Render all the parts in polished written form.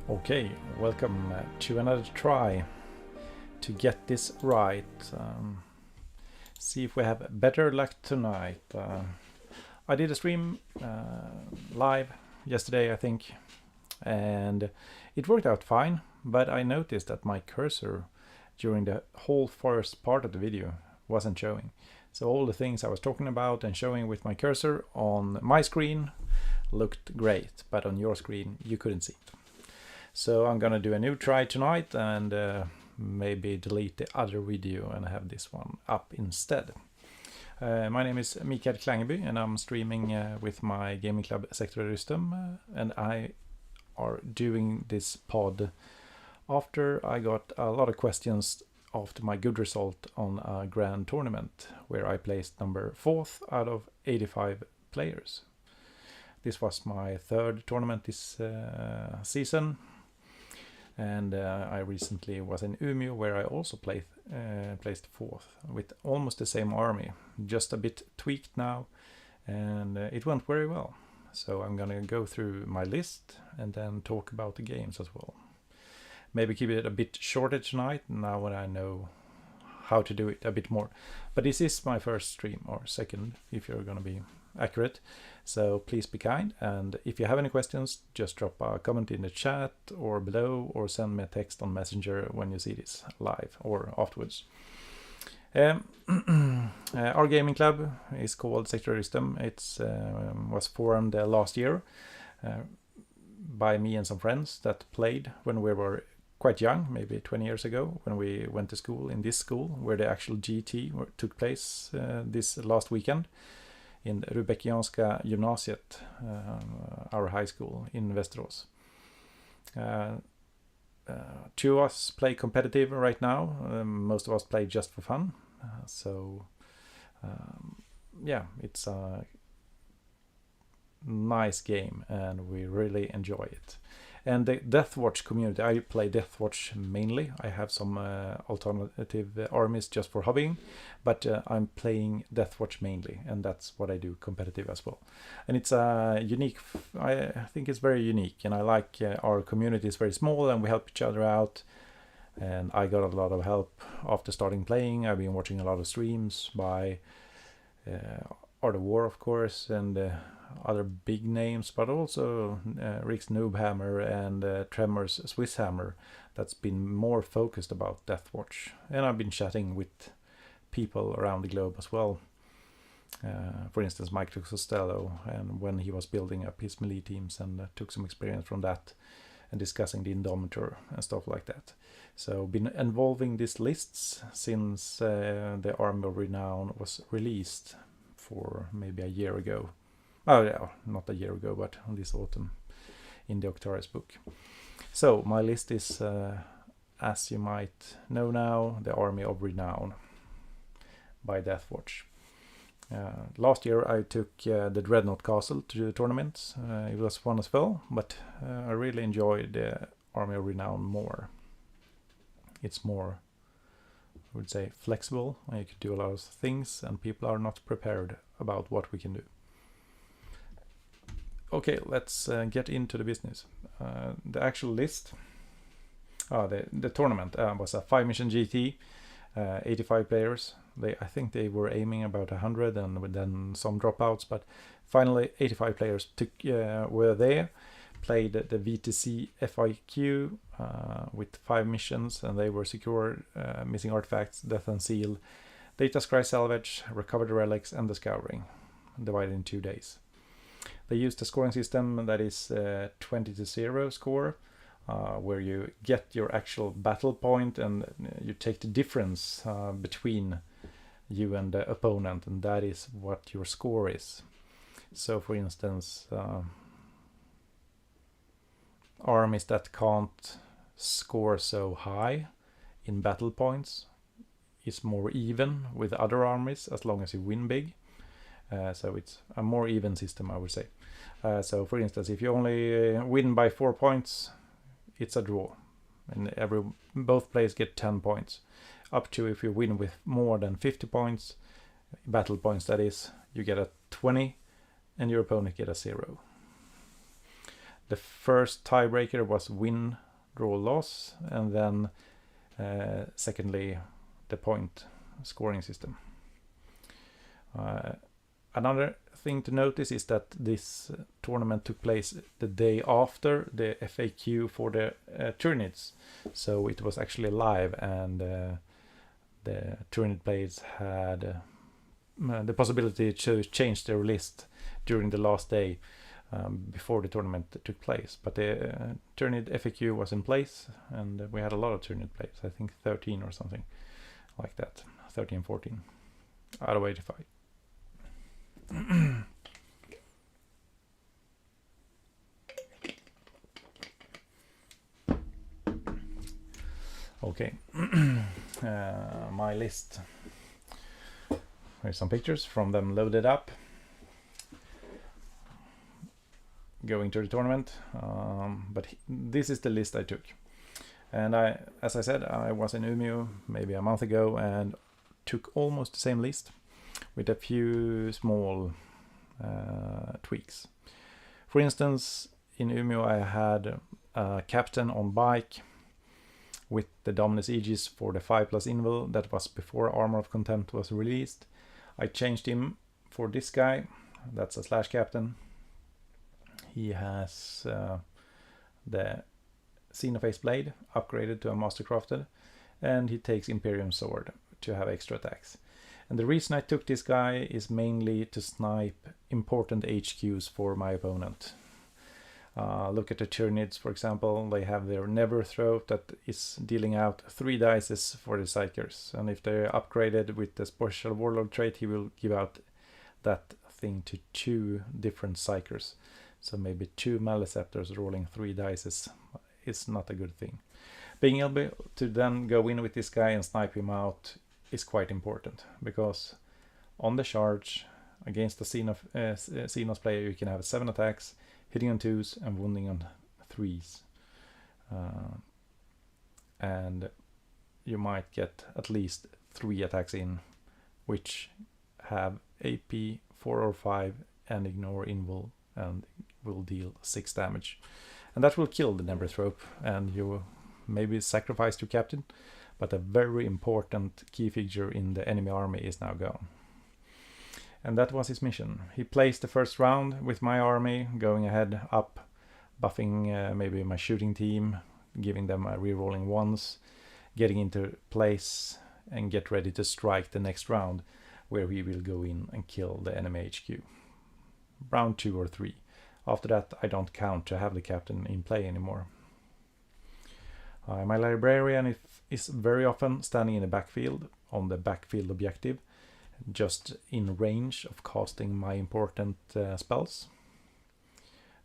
Okay, welcome to another try to get this right. See if we have better luck tonight. I did a stream live yesterday, I think, and it worked out fine, but I noticed that my cursor during the whole first part of the video wasn't showing. So all the things I was talking about and showing with my cursor on my screen looked great, but on your screen you couldn't see it. So I'm gonna do a new try tonight and maybe delete the other video and have this one up instead. My name is Mikael Klangeby and I'm streaming with my gaming club Sector Yristum, and I are doing this pod after I got a lot of questions after my good result on a grand tournament where I placed number 4th out of 85 players. This was my third tournament this season. And I recently was in Umeå where I also placed 4th with almost the same army, just a bit tweaked now, and it went very well. So I'm gonna go through my list and then talk about the games as well. Maybe keep it a bit shorter tonight now when I know how to do it a bit more. But this is my first stream, or second if you're gonna be accurate, so please be kind, and if you have any questions just drop a comment in the chat or below, or send me a text on Messenger when you see this live or afterwards. Our gaming club is called Sector Yristum. It's was formed last year by me and some friends that played when we were quite young, maybe 20 years ago, when we went to school in this school where the actual GT took place this last weekend in Rudbeckianska gymnasiet, our high school in Västerås. Two of us play competitive right now. Most of us play just for fun. Yeah, it's a nice game and we really enjoy it. And the Deathwatch community, I play Deathwatch mainly. I have some alternative armies just for hobbying, but I'm playing Deathwatch mainly, and that's what I do competitive as well. And it's unique, I think it's very unique, and I like our community is very small and we help each other out. And I got a lot of help after starting playing. I've been watching a lot of streams by Art of War, of course, and other big names, but also Rick's Noobhammer and Tremor's Swiss Hammer that's been more focused about Deathwatch. And I've been chatting with people around the globe as well. For instance, Mike Costello, and when he was building up his melee teams, and took some experience from that and discussing the Indomitor and stuff like that. So been involving these lists since the Army of Renown was released for maybe a year ago. Oh yeah, not a year ago, but this autumn in the Octaris book. So my list is, as you might know now, the Army of Renown by Deathwatch. Last year I took the Dreadnought Castle to the tournament. It was fun as well, but I really enjoyed the Army of Renown more. It's more, I would say, flexible, and you can do a lot of things, and people are not prepared about what we can do. Okay, let's get into the business. The actual list, the tournament was a 5-mission GT, 85 players. I think they were aiming about 100 and then some dropouts, but finally 85 players were there, played the VTC FIQ with 5 missions, and they were secured missing artifacts, death and seal, data scry salvage, recovered relics, and the scouring, divided in 2 days. They used a scoring system that is 20-0 score, where you get your actual battle point and you take the difference between you and the opponent, and that is what your score is. So for instance, armies that can't score so high in battle points is more even with other armies as long as you win big. So it's a more even system, I would say. So for instance, if you only win by 4 points, it's a draw, and both players get 10 points. Up to, if you win with more than 50 points, battle points that is, you get a 20 and your opponent get a 0. The first tiebreaker was win, draw, loss, and then secondly the point scoring system. Another thing to notice is that this tournament took place the day after the FAQ for the Tyranids, so it was actually live, and the Tyranid players had the possibility to change their list during the last day before the tournament took place. But the Tyranid FAQ was in place, and we had a lot of Tyranid players, I think 13 or something like that, 13, 14 out of 85. Okay, my list. Here's some pictures from them loaded up. Going to the tournament, but this is the list I took. And as I said, I was in Umeå maybe a month ago and took almost the same list with a few small tweaks. For instance, in Umeå I had a captain on bike with the Dominus Aegis for the 5+ Invul. That was before Armor of Contempt was released. I changed him for this guy. That's a slash captain. He has the Xenophase Blade upgraded to a Mastercrafted, and he takes Imperium Sword to have extra attacks. And the reason I took this guy is mainly to snipe important HQs for my opponent. Look at the Tyranids, for example. They have their Never Throat that is dealing out 3 dices for the Psykers, and if they're upgraded with the Special Warlord trait, he will give out that thing to 2 different Psykers. So maybe 2 Maleceptors rolling 3 dices is not a good thing. Being able to then go in with this guy and snipe him out is quite important, because on the charge against the Xenos player you can have 7 attacks, hitting on 2s and wounding on 3s. And you might get at least 3 attacks in, which have AP 4 or 5 and ignore invul, and will deal 6 damage. And that will kill the Never Throat, and you maybe sacrifice your captain, but a very important key figure in the enemy army is now gone. And that was his mission. He placed the first round with my army, going ahead up, buffing maybe my shooting team, giving them a rerolling ones, getting into place and get ready to strike the next round, where we will go in and kill the enemy HQ. Round 2 or 3. After that I don't count to have the captain in play anymore. My librarian is very often standing in the backfield, on the backfield objective, just in range of casting my important spells,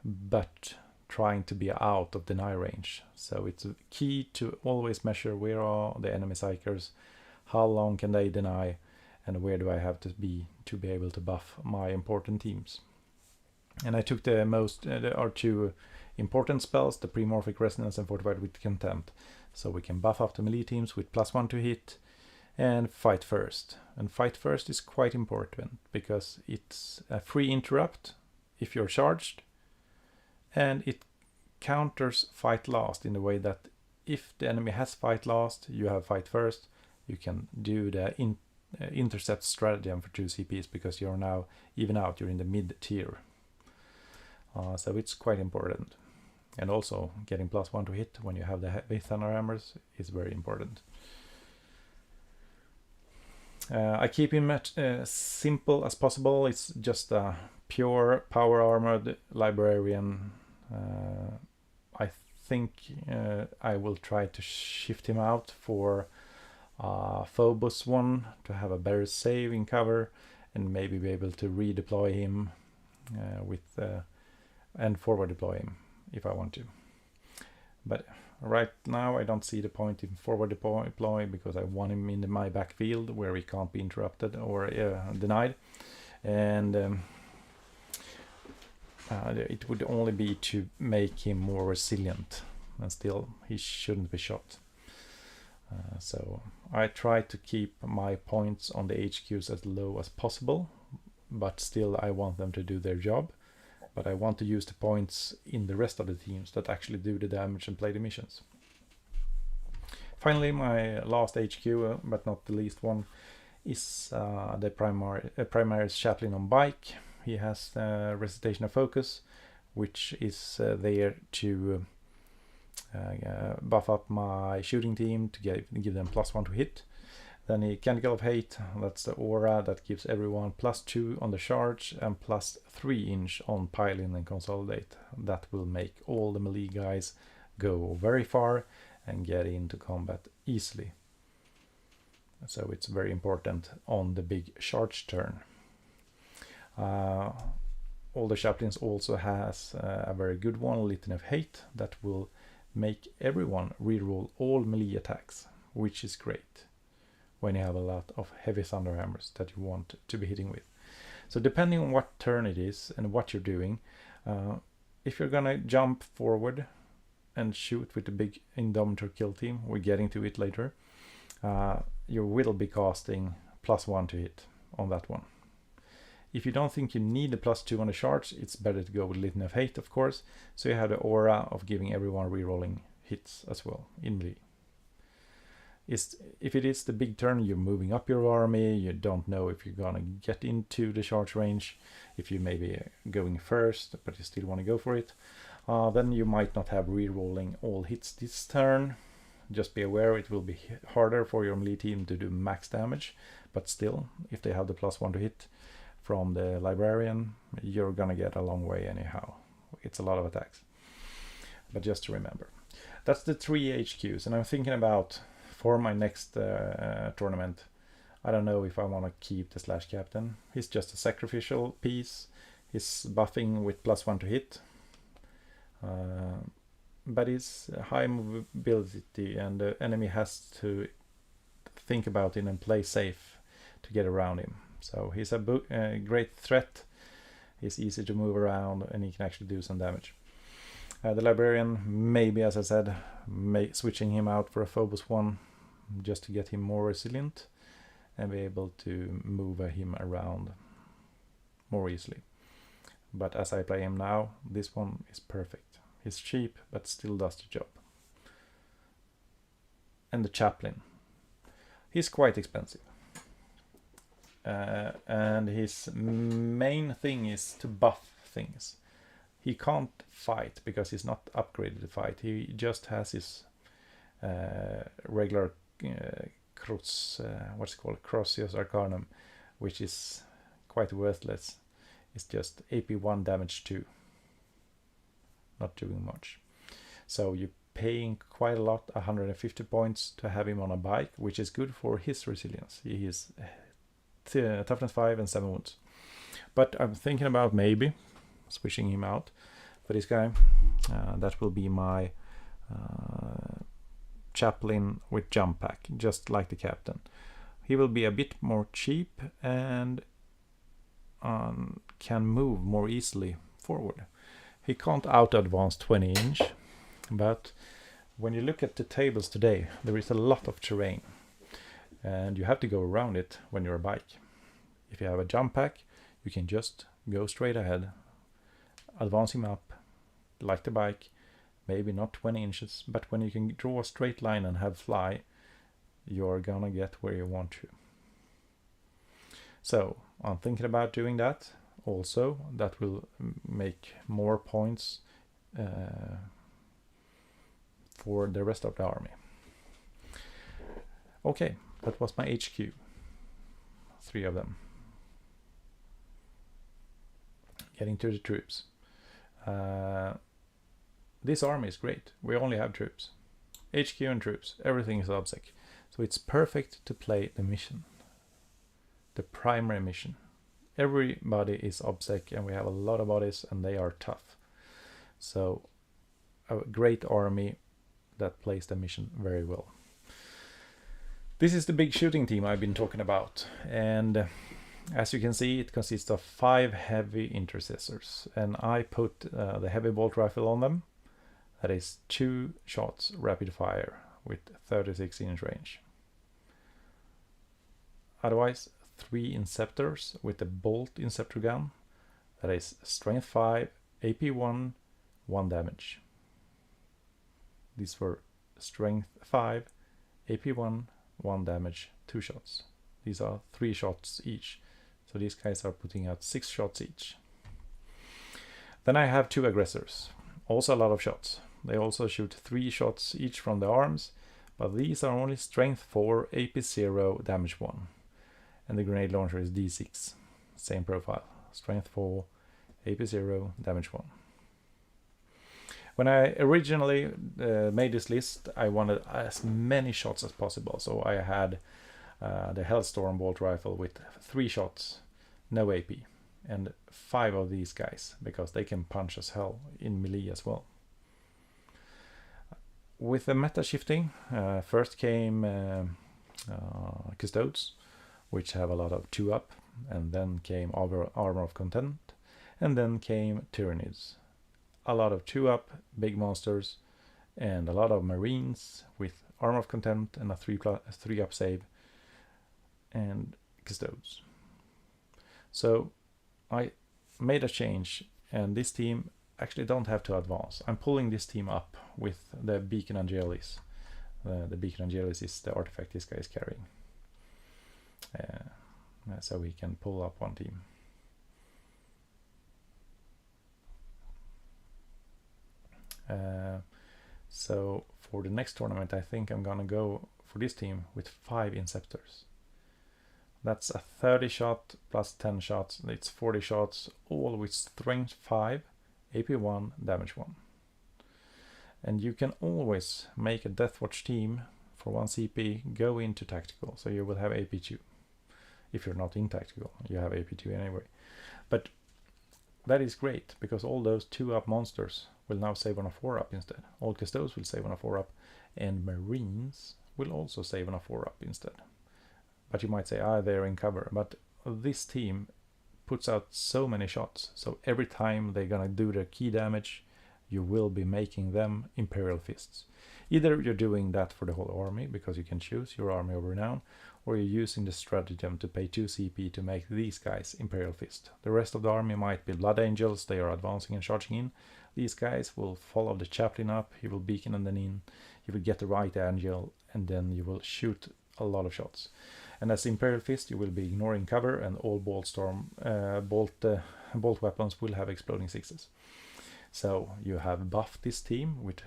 but trying to be out of deny range. So it's key to always measure where are the enemy Psykers, how long can they deny, and where do I have to be able to buff my important teams. And I took the most, there are 2 important spells, the Premorphic Resonance and Fortified with Contempt. So we can buff up the melee teams with +1 to hit and fight first. And fight first is quite important because it's a free interrupt if you're charged, and it counters fight last in the way that if the enemy has fight last, you have fight first, you can do the intercept stratagem for 2 CPs because you're now even out, you're in the mid tier. So it's quite important. And also getting +1 to hit when you have the heavy thunder hammers is very important. I keep him as simple as possible. It's just a pure power armored librarian. I think I will try to shift him out for Phobos one to have a better save in cover, and maybe be able to redeploy him and forward deploy him if I want to. But right now I don't see the point in forward deploy because I want him in my backfield where he can't be interrupted or denied, and it would only be to make him more resilient, and still he shouldn't be shot. So I try to keep my points on the HQs as low as possible, but still I want them to do their job, but I want to use the points in the rest of the teams that actually do the damage and play the missions. Finally, my last HQ, but not the least one, is the Primary's Chaplain on bike. He has Recitation of Focus, which is there to buff up my shooting team to give them +1 to hit. Then a Canticle of Hate, that's the aura that gives everyone +2 on the charge and +3 inch on pile in and consolidate. That will make all the melee guys go very far and get into combat easily. So it's very important on the big charge turn. All the chaplains also has a very good one, Litany of Hate, that will make everyone reroll all melee attacks, which is great when you have a lot of heavy thunderhammers that you want to be hitting with. So depending on what turn it is and what you're doing, if you're gonna jump forward and shoot with the big Indomitor kill team, we're getting to it later, you will be casting +1 to hit on that one. If you don't think you need the +2 on the charge, it's better to go with Litany of Hate, of course, so you have the aura of giving everyone rerolling hits as well in melee. If it is the big turn, you're moving up your army, you don't know if you're gonna get into the charge range, if you maybe going first, but you still want to go for it, then you might not have re-rolling all hits this turn. Just be aware it will be harder for your melee team to do max damage, but still, if they have the +1 to hit from the Librarian, you're gonna get a long way anyhow. It's a lot of attacks. But just to remember. That's the 3 HQs, and I'm thinking about, for my next tournament, I don't know if I want to keep the Slash Captain. He's just a sacrificial piece. He's buffing with +1 to hit. But he's high mobility, and the enemy has to think about it and play safe to get around him. So he's a great threat. He's easy to move around, and he can actually do some damage. The Librarian, maybe, as I said, switching him out for a Phobos one, just to get him more resilient and be able to move him around more easily. But as I play him now, this one is perfect. He's cheap, but still does the job. And the Chaplain. He's quite expensive. And his main thing is to buff things. He can't fight because he's not upgraded to fight. He just has his regular Crucius Arcanum, which is quite worthless. It's just AP1 damage 2. Not doing much. So you're paying quite a lot, 150 points to have him on a bike, which is good for his resilience. He is toughness 5 and 7 wounds. But I'm thinking about maybe switching him out for this guy. That will be my Chaplain with jump pack, just like the Captain. He will be a bit more cheap and can move more easily forward. He can't out-advance 20 inch, but when you look at the tables today, there is a lot of terrain, and you have to go around it when you're a bike. If you have a jump pack, you can just go straight ahead, advance him up, like the bike, maybe not 20 inches, but when you can draw a straight line and have fly, you're gonna get where you want to. So I'm thinking about doing that. Also, that will make more points for the rest of the army. Okay, that was my HQ. 3 of them. Getting to the troops. This army is great. We only have troops. HQ and troops. Everything is obsec. So it's perfect to play the mission. The primary mission. Everybody is obsec, and we have a lot of bodies, and they are tough. So a great army that plays the mission very well. This is the big shooting team I've been talking about, and as you can see, it consists of 5 heavy intercessors, and I put the heavy bolt rifle on them. That is 2 shots rapid fire with 36 inch range. Otherwise, 3 inceptors with the bolt inceptor gun. That is strength 5 AP1, 1 damage. These were strength 5, AP1, 1 damage, 2 shots. These are 3 shots each. So these guys are putting out 6 shots each. Then I have 2 aggressors. Also a lot of shots. They also shoot 3 shots each from the arms, but these are only strength 4, AP 0, damage 1. And the grenade launcher is D6. Same profile. Strength 4, AP 0, damage 1. When I originally made this list, I wanted as many shots as possible. So I had the Hellstorm bolt rifle with 3 shots, no AP, and 5 of these guys, because they can punch as hell in melee as well. With the meta shifting, first came Custodes, which have a lot of 2-up, and then came Armor of Content, and then came Tyranids. A lot of 2-up, big monsters, and a lot of Marines with Armor of Content and a 3-up save, and Custodes. So I made a change, and this team actually don't have to advance. I'm pulling this team up with the Beacon Angelis. The Beacon Angelis is the artifact this guy is carrying. So we can pull up one team. So for the next tournament, I think I'm gonna go for this team with 5 Inceptors. That's a 30 shot plus 10 shots. It's 40 shots, all with strength 5, AP 1, damage 1. And you can always make a Deathwatch team for 1 CP go into tactical, so you will have AP 2. If you're not in tactical, you have AP 2 anyway. But that is great, because all those 2-up monsters will now save on a 4-up instead. All Custodes will save on a 4-up, and Marines will also save on a 4-up instead. But you might say, they're in cover. But this team puts out so many shots, so every time they're gonna do their key damage, you will be making them Imperial Fists. Either you're doing that for the whole army, because you can choose your army of renown, or you're using the stratagem to pay 2 CP to make these guys Imperial Fist. The rest of the army might be Blood Angels, they are advancing and charging in. These guys will follow the chaplain up, he will beacon and then in, you will get the right angel, and then you will shoot a lot of shots. And as Imperial Fist, you will be ignoring cover, and all bolt weapons will have exploding 6s. So you have buffed this team with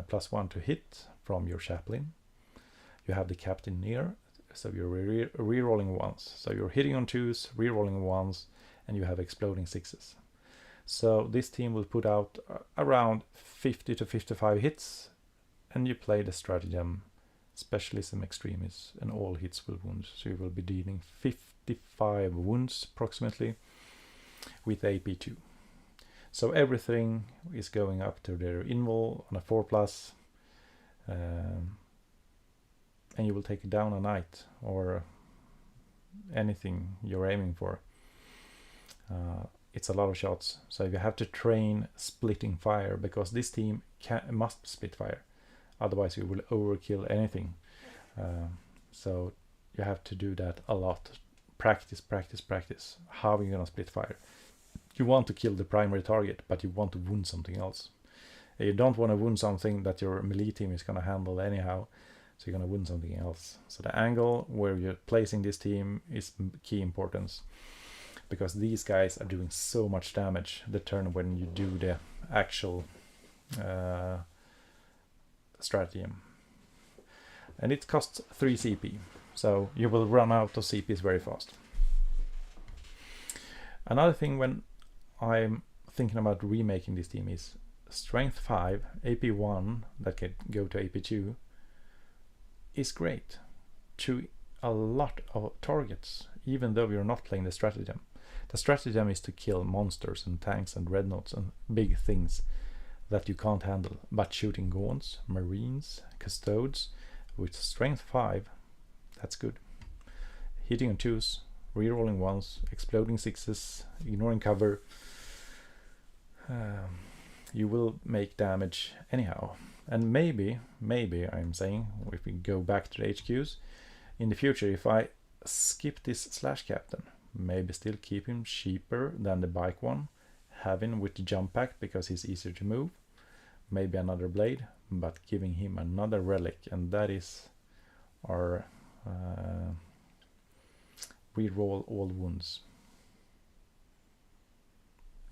+1 to hit from your chaplain. You have the captain near, so you're re-rolling 1s. So you're hitting on 2s, re-rolling 1s, and you have exploding 6s. So this team will put out around 50 to 55 hits, and you play the stratagem Specialism Extremis, and all hits will wound. So you will be dealing 55 wounds approximately with AP 2. So everything is going up to their invul on a 4+, and you will take down a knight or anything you're aiming for. It's a lot of shots, so you have to train splitting fire, because this team must split fire. Otherwise you will overkill anything. So you have to do that a lot. Practice. How are you gonna split fire? You want to kill the primary target, but you want to wound something else. You don't want to wound something that your melee team is gonna handle anyhow. So you're gonna wound something else. So the angle where you're placing this team is key importance, because these guys are doing so much damage the turn when you do the actual stratagem. And it costs 3 CP, so you will run out of CPs very fast. Another thing when I'm thinking about remaking this team is strength 5, AP 1 that can go to AP 2 is great to a lot of targets, even though you're not playing the stratagem. The stratagem is to kill monsters and tanks and dreadnoughts and big things that you can't handle, but shooting gaunts, marines, custodes with strength 5, that's good. Hitting on 2s, re-rolling 1s, exploding 6s, ignoring cover, you will make damage anyhow. And maybe I'm saying, if we go back to the HQs, in the future, if I skip this slash captain, maybe still keep him cheaper than the bike one, have him with the jump pack because he's easier to move. Maybe another blade, but giving him another relic, and that is our reroll all wounds.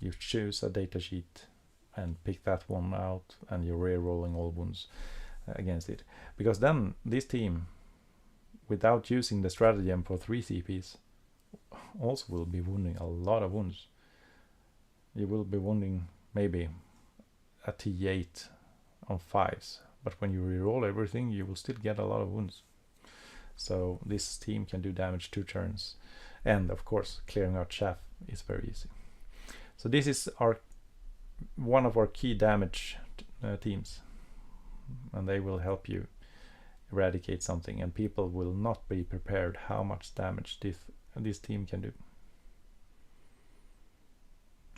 You choose a data sheet and pick that one out, and you're re-rolling all wounds against it. Because then this team, without using the stratagem for 3 CPs, also will be wounding a lot of wounds. You will be wounding maybe a T8 on 5s, but when you re-roll everything, you will still get a lot of wounds. So this team can do damage 2 turns, and of course clearing out chaff is very easy. So this is one of our key damage teams, and they will help you eradicate something, and people will not be prepared how much damage this team can do.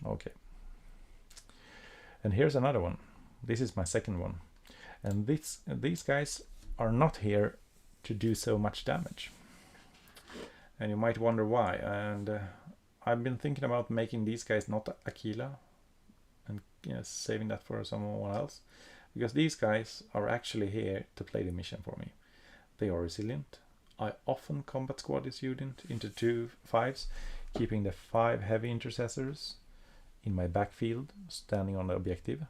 Okay, and here's another one. This is my second one, and these guys are not here to do so much damage, and you might wonder why. And I've been thinking about making these guys not Aquila, and saving that for someone else, because these guys are actually here to play the mission for me. They are resilient. I often combat squad this unit into 2 5s, keeping the 5 heavy intercessors in my backfield standing on the objective.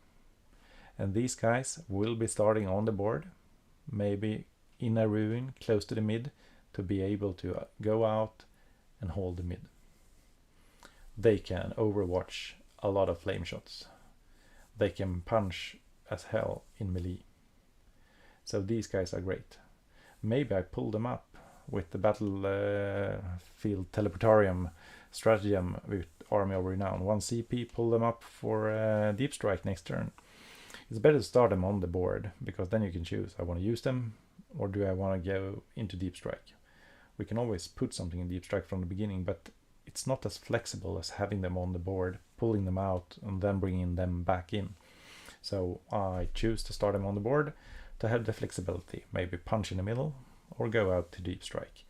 And these guys will be starting on the board, maybe in a ruin close to the mid, to be able to go out and hold the mid. They can overwatch a lot of flame shots. They can punch as hell in melee. So these guys are great. Maybe I pull them up with the battlefield teleportarium stratagem with Army of Renown. 1 CP, pull them up for deep strike next turn. It's better to start them on the board, because then you can choose, I want to use them, or do I want to go into deep strike? We can always put something in deep strike from the beginning, but it's not as flexible as having them on the board, pulling them out, and then bringing them back in. So I choose to start them on the board to have the flexibility, maybe punch in the middle, or go out to deep strike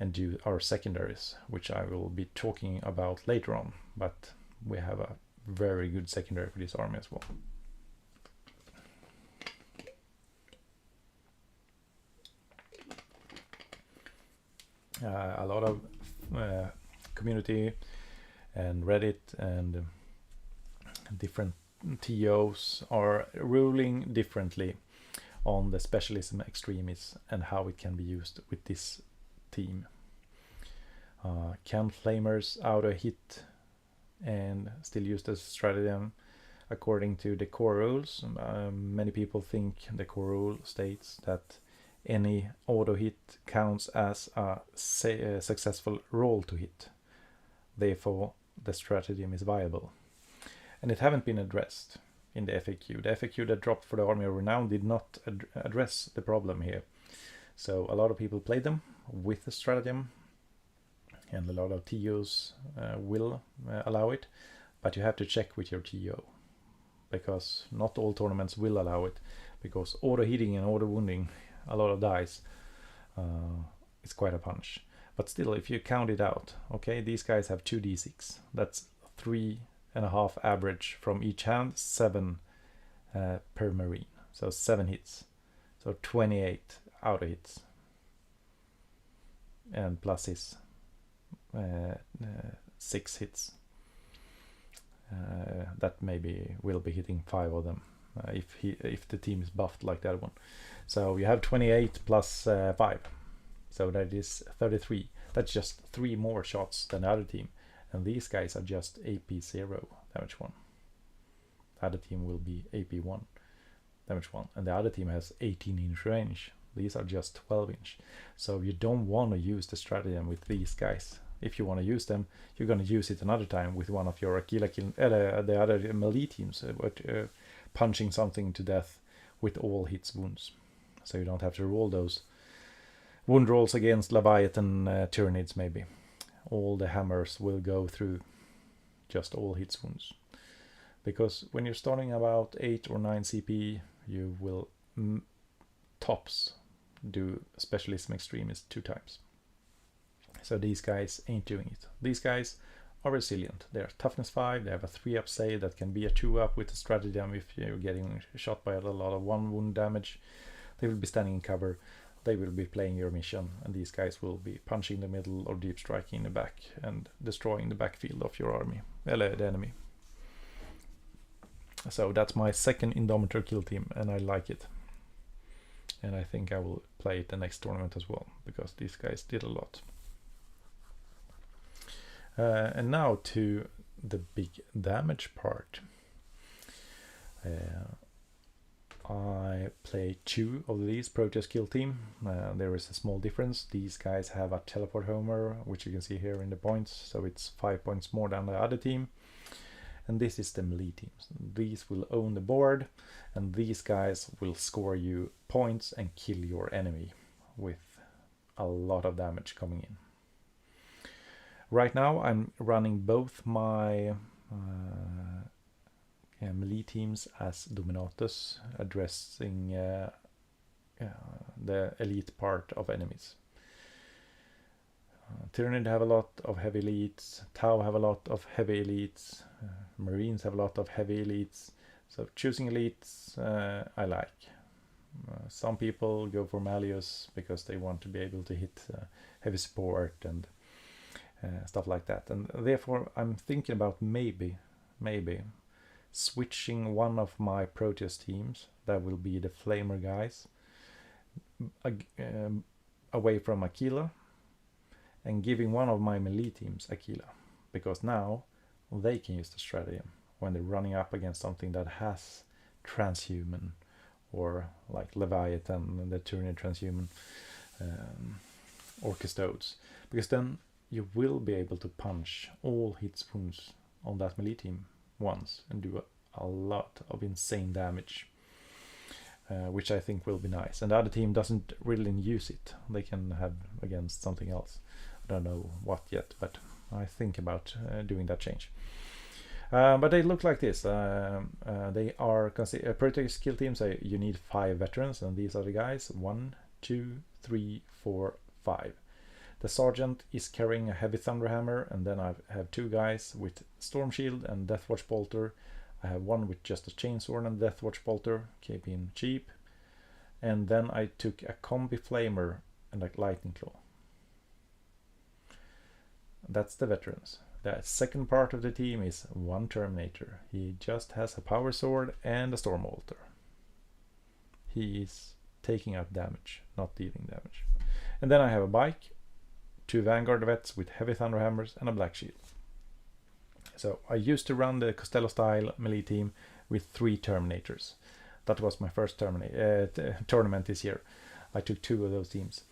and do our secondaries, which I will be talking about later on, but we have a very good secondary for this army as well. A lot of community and Reddit and different TOs are ruling differently on the specialism extremis and how it can be used with this team. Can flamers auto hit and still use the stratagem according to the core rules? Many people think the core rule states that any auto hit counts as a successful roll to hit. Therefore, the stratagem is viable. And it haven't been addressed in the FAQ. The FAQ that dropped for the Army of Renown did not address the problem here. So a lot of people play them with the stratagem, and a lot of TOs will allow it, but you have to check with your TO, because not all tournaments will allow it, because auto hitting and auto wounding a lot of dice, it's quite a punch. But still, if you count it out, okay, these guys have 2d6. That's 3.5 average from each hand, 7 per marine. So 7 hits. So 28 auto hits. And plus his 6 hits. That maybe will be hitting 5 of them if the team is buffed like that one. So you have 28 plus 5. So that is 33. That's just 3 more shots than the other team. And these guys are just AP 0, damage 1. The other team will be AP 1, damage 1. And the other team has 18-inch range. These are just 12-inch. So you don't want to use the stratagem with these guys. If you want to use them, you're going to use it another time with one of your Aquila the other melee teams, punching something to death with all hits wounds. So you don't have to roll those wound rolls against Leviathan Tyranids maybe. All the hammers will go through just all hits wounds. Because when you're starting about 8 or 9 CP, you will tops do Specialism Extremis 2 times. So these guys ain't doing it. These guys are resilient. They are toughness 5, they have a 3-up save that can be a 2-up with a stratagem if you're getting shot by a lot of 1 wound damage. They will be standing in cover, they will be playing your mission, and these guys will be punching the middle or deep striking in the back and destroying the backfield of your army, the enemy. So that's my second Indomitor kill team, and I like it. And I think I will play it the next tournament as well, because these guys did a lot. And now to the big damage part. I play 2 of these Proteus kill team. There is a small difference. These guys have a teleport homer, which you can see here in the points, so it's 5 points more than the other team. And this is the melee teams. These will own the board, and these guys will score you points and kill your enemy with a lot of damage coming in. Right now I'm running both my melee teams as Dominatus, addressing the elite part of enemies. Tyranid have a lot of heavy elites, Tau have a lot of heavy elites, Marines have a lot of heavy elites, so choosing elites I like. Some people go for Malleus because they want to be able to hit heavy support and stuff like that, and therefore I'm thinking about maybe switching one of my Proteus teams, that will be the Flamer guys, away from Aquila, and giving one of my melee teams Aquila, because now they can use the stratagem when they're running up against something that has transhuman, or like Leviathan and the Tyranid transhuman, or Custodes, because then you will be able to punch all hits wounds on that melee team once and do a lot of insane damage, which I think will be nice. And the other team doesn't really use it, they can have against something else. I don't know what yet, but I think about doing that change. But they look like this. They are Proteus kill teams. You need 5 veterans, and these are the guys. 1, 2, 3, 4, 5. The sergeant is carrying a heavy thunderhammer, and then I have 2 guys with storm shield and Deathwatch bolter. I have one with just a chainsword and Deathwatch bolter, keeping cheap. And then I took a combi flamer and a lightning claw. That's the veterans. The second part of the team is 1 Terminator. He just has a power sword and a storm bolter. He is taking out damage, not dealing damage. And then I have a bike, 2 Vanguard vets with heavy thunderhammers, and a black shield. So I used to run the Costello style melee team with 3 Terminators. That was my first tournament this year. I took 2 of those teams.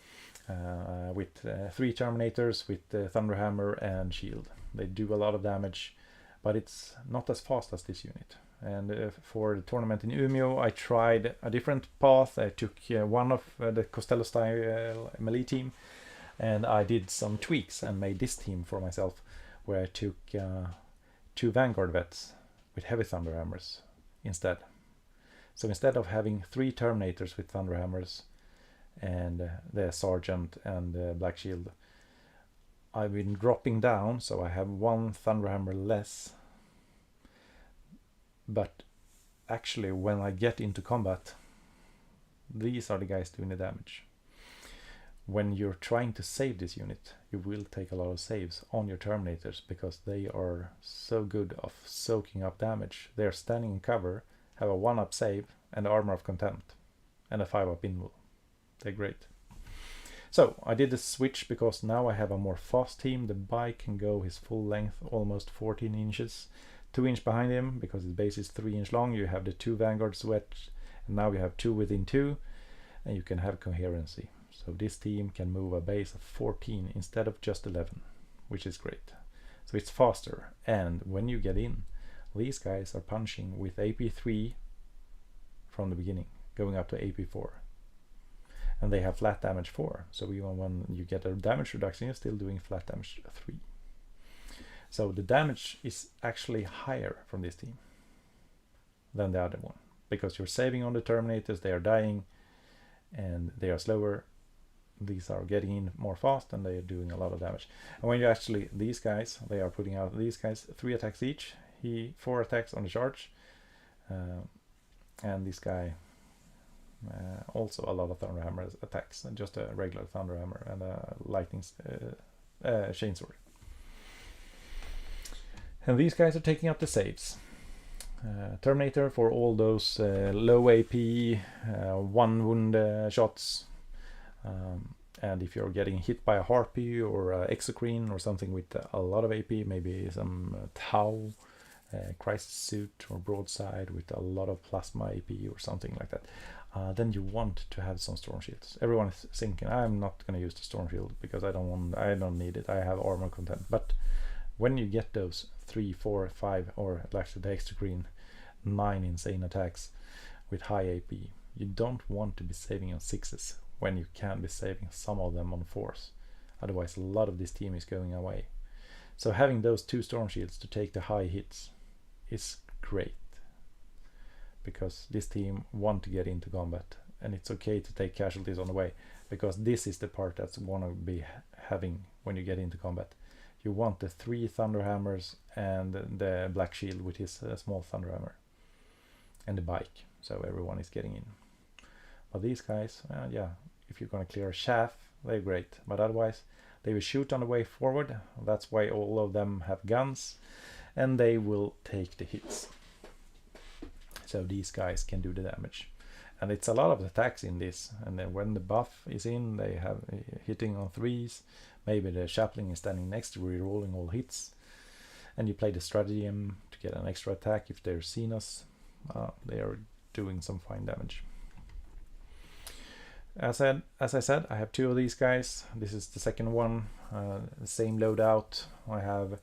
With 3 Terminators with Thunderhammer and Shield. They do a lot of damage, but it's not as fast as this unit. And for the tournament in Umeå, I tried a different path. I took one of the Costello style melee team, and I did some tweaks and made this team for myself, where I took 2 Vanguard vets with heavy Thunderhammers instead. So instead of having 3 Terminators with Thunderhammers and the sergeant and the black shield, I've been dropping down, so I have 1 thunderhammer less. But actually when I get into combat, these are the guys doing the damage. When you're trying to save this unit, you will take a lot of saves on your Terminators, because they are so good of soaking up damage. They're standing in cover, have a 1-up save and armor of contempt, and a 5-up invul. They're great. So I did the switch because now I have a more fast team. The bike can go his full length, almost 14 inches. 2 inch behind him, because his base is 3 inch long. You have the 2 Vanguard sweat, and now you have 2 within 2, and you can have coherency. So this team can move a base of 14 instead of just 11, which is great. So it's faster, and when you get in, these guys are punching with AP3 from the beginning, going up to AP4. And they have flat damage 4, so even when you get a damage reduction, you're still doing flat damage 3. So the damage is actually higher from this team than the other one, because you're saving on the Terminators, they are dying, and they are slower, these are getting in more fast and they are doing a lot of damage. And when you actually, these guys, they are putting out these guys 3 attacks each. 4 attacks on the charge, and this guy also a lot of Thunderhammer attacks, and just a regular Thunderhammer and a lightning chainsword. And these guys are taking up the saves. Terminator for all those low AP, 1 wound shots. And if you're getting hit by a Harpy or a Exocrine or something with a lot of AP, maybe some Tau, Crisis Suit or Broadside with a lot of plasma AP or something like that, then you want to have some Storm Shields. Everyone is thinking, I'm not going to use the Storm Shield because I don't need it. I have armor content. But when you get those 3, 4, 5, or actually the Exocrine 9 insane attacks with high AP, you don't want to be saving on 6s when you can be saving some of them on 4s. Otherwise a lot of this team is going away. So having those 2 Storm Shields to take the high hits is great, because this team want to get into combat, and it's okay to take casualties on the way, because this is the part that's want to be having when you get into combat. You want the 3 Thunderhammers and the Black Shield with his small Thunderhammer and the bike, so everyone is getting in. But these guys, yeah, if you're going to clear a shaft, they're great, but otherwise they will shoot on the way forward. That's why all of them have guns, and they will take the hits. So these guys can do the damage. And it's a lot of attacks in this, and then when the buff is in, they have hitting on 3s. Maybe the Chaplain is standing next to re-rolling all hits, and you play the stratagem to get an extra attack if they're seen us. They are doing some fine damage. As I said, I have 2 of these guys. This is the second one, the same loadout. I have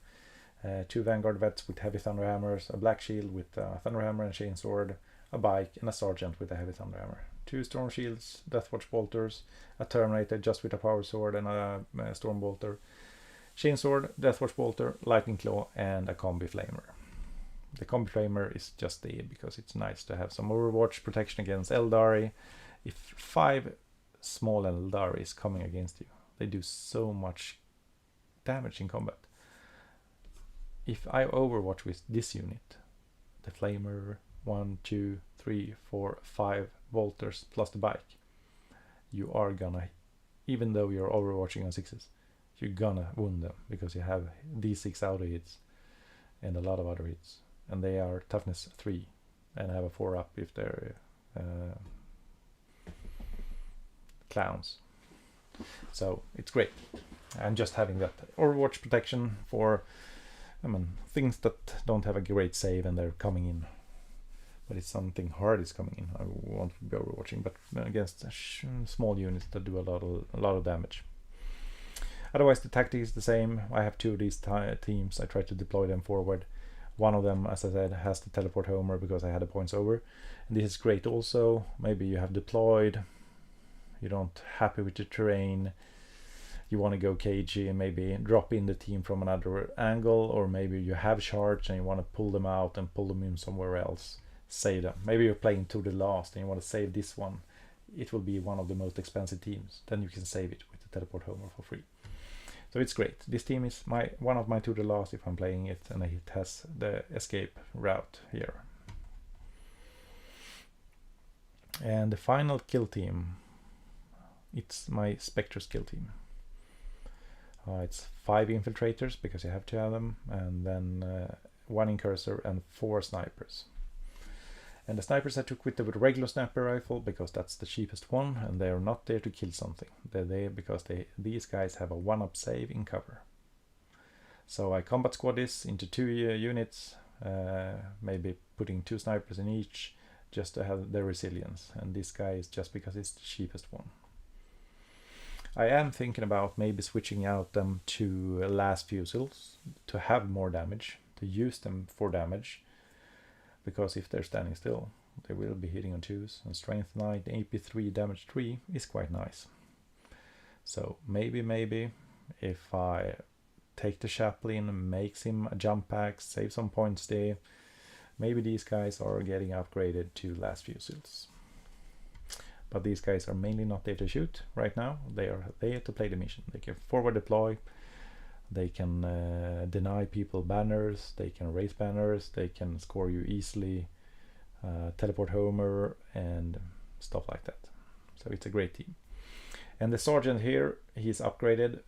2 Vanguard Vets with heavy Thunderhammers, a Black Shield with a Thunderhammer and Chainsword, a bike, and a Sergeant with a heavy Thunderhammer. 2 Storm Shields, Deathwatch Bolters, a Terminator just with a Power Sword and a Storm Bolter, Chainsword, Deathwatch Bolter, Lightning Claw, and a Combi Flamer. The Combi Flamer is just there because it's nice to have some Overwatch protection against Eldari. If 5 small Eldari is coming against you, they do so much damage in combat. If I Overwatch with this unit, the Flamer, 1, 2, 3, 4, 5 bolters plus the bike, you are gonna, even though you're overwatching on 6s, you're gonna wound them because you have these 6 auto hits and a lot of other hits, and they are toughness 3 and have a 4 up if they're clowns. So it's great. And just having that Overwatch protection for things that don't have a great save and they're coming in, but it's something hard is coming in. I won't be overwatching, but against small units that do a lot of damage. Otherwise, the tactic is the same. I have 2 of these teams. I try to deploy them forward. One of them, as I said, has to teleport homer because I had the points over. And this is great also. Maybe you have deployed, you don't happy with the terrain, you want to go cagey and maybe drop in the team from another angle, or maybe you have charge and you want to pull them out and pull them in somewhere else. Save them. Maybe you're playing to the last and you want to save this one. It will be one of the most expensive teams. Then you can save it with the teleport homer for free. So it's great. This team is one of my to the last if I'm playing it, and it has the escape route here. And the final kill team, it's my Spectre skill team. It's 5 infiltrators because you have to have them, and then 1 incursor and 4 snipers. And the snipers I took with the regular sniper rifle because that's the cheapest one, and they are not there to kill something. They're there because these guys have a 1-up save in cover. So I combat squad this into 2 units, maybe putting 2 snipers in each just to have their resilience. And this guy is just because it's the cheapest one. I am thinking about maybe switching out them to last fusils to have more damage, to use them for damage, because if they're standing still, they will be hitting on 2s, and strength 9, AP 3, damage 3 is quite nice. So maybe if I take the Chaplain, makes him a jump pack, save some points there, maybe these guys are getting upgraded to last fusils. but these guys are mainly not there to shoot right now. They are there to play the mission. They can forward deploy, they can deny people banners, they can raise banners, they can score you easily, teleport homer and stuff like that. So it's a great team. And the sergeant here, he's upgraded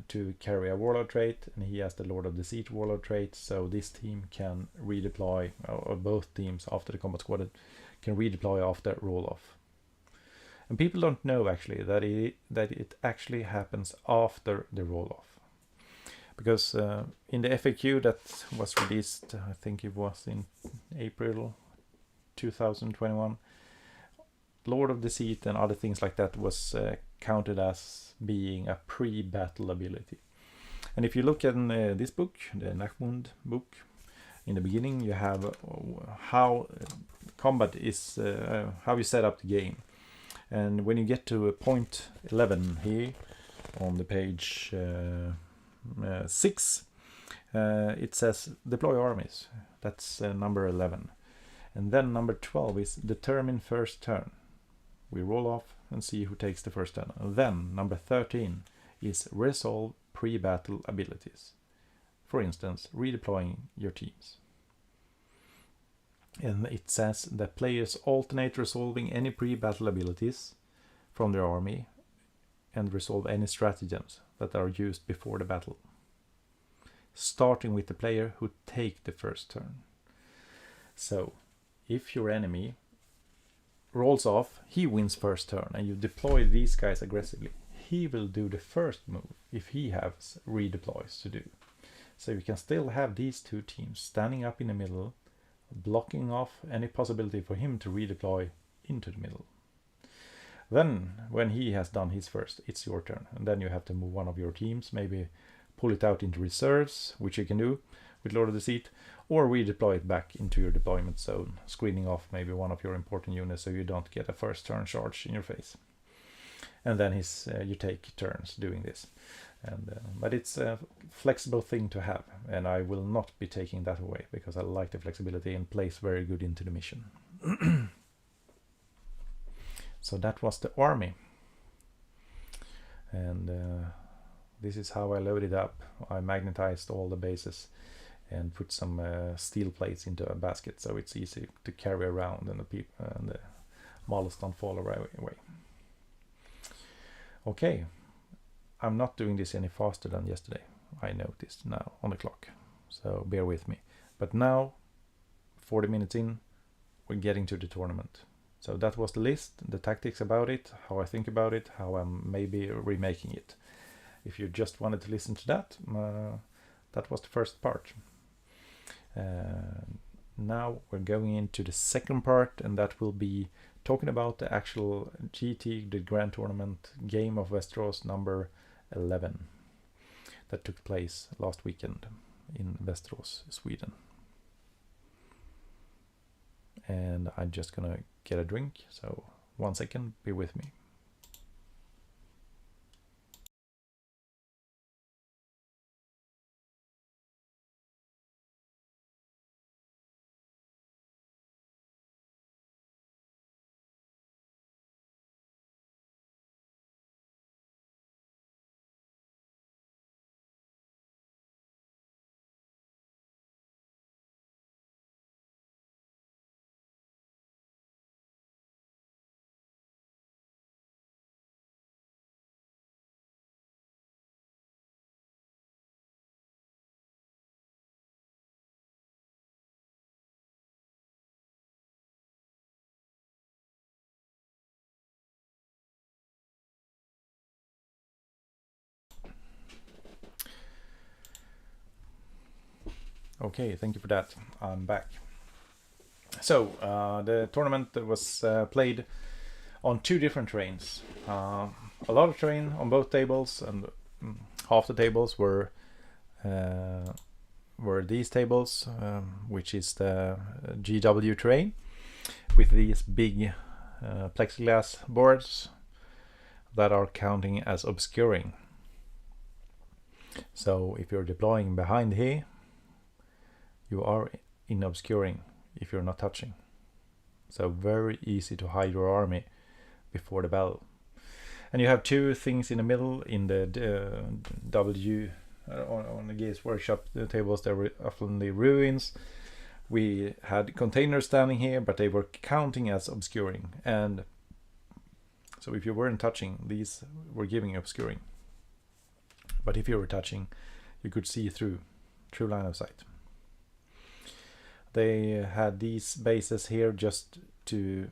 to carry a warlord trait, and he has the Lord of Deceit warlord trait, so this team can redeploy, or both teams after the combat squad can redeploy after roll-off. And people don't know actually that it actually happens after the roll-off. Because in the FAQ that was released, I think it was in April 2021, Lord of Deceit and other things like that was counted as being a pre-battle ability. And if you look at this book, the Nachmund book, in the beginning you have how combat is, how you set up the game. And when you get to point 11 here on the page 6, it says deploy armies. That's number 11. And then number 12 is determine first turn. We roll off and see who takes the first turn. And then number 13 is resolve pre-battle abilities. For instance, redeploying your teams. And it says that players alternate resolving any pre-battle abilities from their army and resolve any stratagems that are used before the battle, starting with the player who take the first turn. So if your enemy rolls off, he wins first turn, and you deploy these guys aggressively, he will do the first move if he has redeploys to do. So you can still have these two teams standing up in the middle, blocking off any possibility for him to redeploy into the middle. Then when he has done his first, it's your turn, and then you have to move one of your teams, maybe pull it out into reserves, which you can do with Lord of Deceit, or redeploy it back into your deployment zone, screening off maybe one of your important units so you don't get a first turn charge in your face. And then you take turns doing this. But it's a flexible thing to have, and I will not be taking that away because I like the flexibility and plays very good into the mission. So that was the army. And this is how I loaded up. I magnetized all the bases and put some steel plates into a basket so it's easy to carry around and the models don't fall away. Okay, I'm not doing this any faster than yesterday, I noticed now on the clock, so bear with me. But now, 40 minutes in, we're getting to the tournament. So that was the list, the tactics about it, how I think about it, how I'm maybe remaking it. If you just wanted to listen to that, that was the first part. Now we're going into the second part, and that will be talking about the actual GT, the Grand Tournament Game of Westeros number 11 that took place last weekend in Westeros, Sweden. And I'm just gonna get a drink, so 1 second, be with me. Okay, thank you for that. I'm back. So, the tournament was played on 2 different terrains. A lot of terrain on both tables, and half the tables were these tables, which is the GW terrain, with these big plexiglass boards that are counting as obscuring. So if you're deploying behind here, you are in obscuring if you're not touching. So very easy to hide your army before the battle. And you have two things in the middle in the W on the Games Workshop tables. There were often the ruins. We had containers standing here, but they were counting as obscuring. And so if you weren't touching, these were giving obscuring. But if you were touching, you could see through line of sight. They had these bases here just to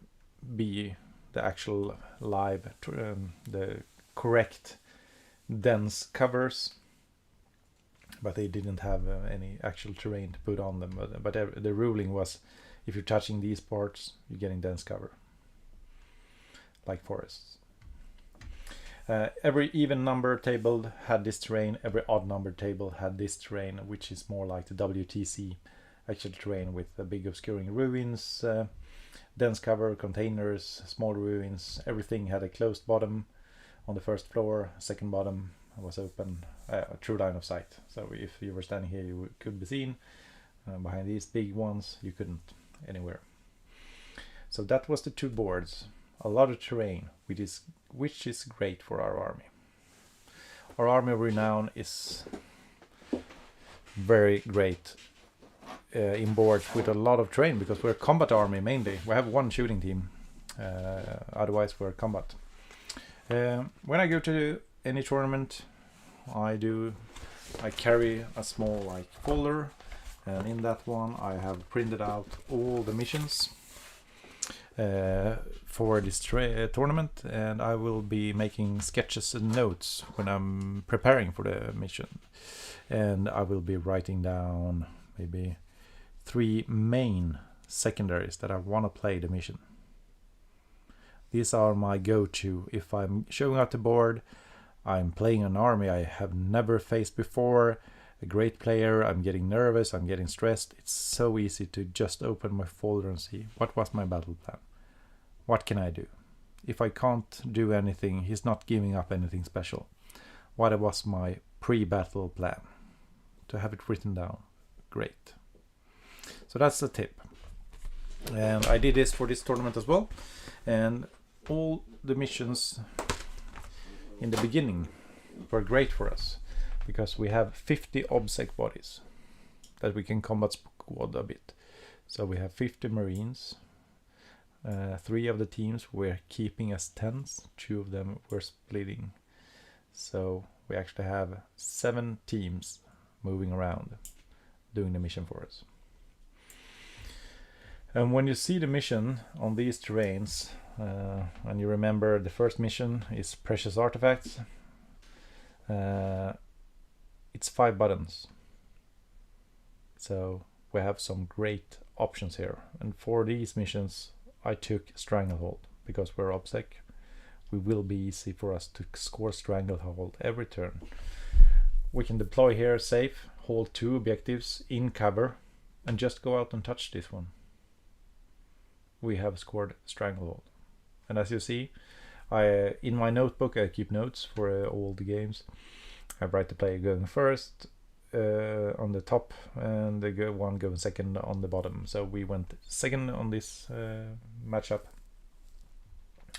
be the actual live, the correct dense covers, but they didn't have any actual terrain to put on them. But the ruling was, if you're touching these parts, you're getting dense cover, like forests. Every even number table had this terrain, every odd number table had this terrain, which is more like the WTC actual terrain, with big obscuring ruins, dense cover, containers, small ruins. Everything had a closed bottom on the first floor, second bottom was open, true line of sight. So if you were standing here, you could be seen. Behind these big ones, you couldn't anywhere. So that was the two boards. A lot of terrain, which is great for our army. Our army renown is very great in boards with a lot of terrain, because we're a combat army mainly. We have one shooting team, otherwise we're combat. When I go to any tournament, I carry a small folder, and in that one I have printed out all the missions for this tournament, and I will be making sketches and notes when I'm preparing for the mission, and I will be writing down maybe 3 main secondaries that I want to play the mission. These are my go-to if I'm showing out the board. I'm playing an army I have never faced before, a great player, I'm getting nervous, I'm getting stressed. It's so easy to just open my folder and see what was my battle plan. What can I do? If I can't do anything, he's not giving up anything special. What was my pre-battle plan? To have it written down. Great. So that's the tip. And I did this for this tournament as well. And all the missions in the beginning were great for us, because we have 50 obsec bodies that we can combat squad a bit. So we have 50 Marines. 3 of the teams were keeping as 10s, 2 of them were splitting. So we actually have 7 teams moving around doing the mission for us. And when you see the mission on these terrains, and you remember the first mission is precious artifacts, it's 5 buttons. So we have some great options here. And for these missions, I took Stranglehold, because we're OBSEC. It will be easy for us to score Stranglehold every turn. We can deploy here safe, hold 2 objectives in cover, and just go out and touch this one. We have scored Stranglehold. And as you see, in my notebook I keep notes for all the games. I write the player going first on the top, and the one going second on the bottom. So we went second on this matchup.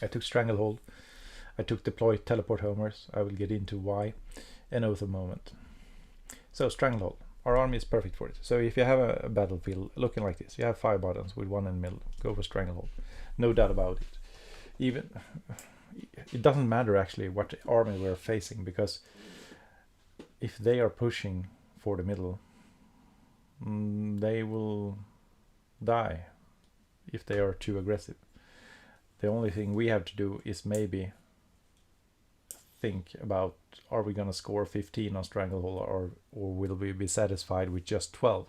I took Stranglehold. I took Deploy Teleport Homers. I will get into why. And Oath of Moment. So Stranglehold. Our army is perfect for it. So if you have a battlefield looking like this, you have 5 buttons with 1 in the middle. Go for Stranglehold. No doubt about it. Even it doesn't matter actually what army we're facing, because if they are pushing for the middle, they will die if they are too aggressive. The only thing we have to do is maybe think about, are we going to score 15 on Stranglehold, or will we be satisfied with just 12?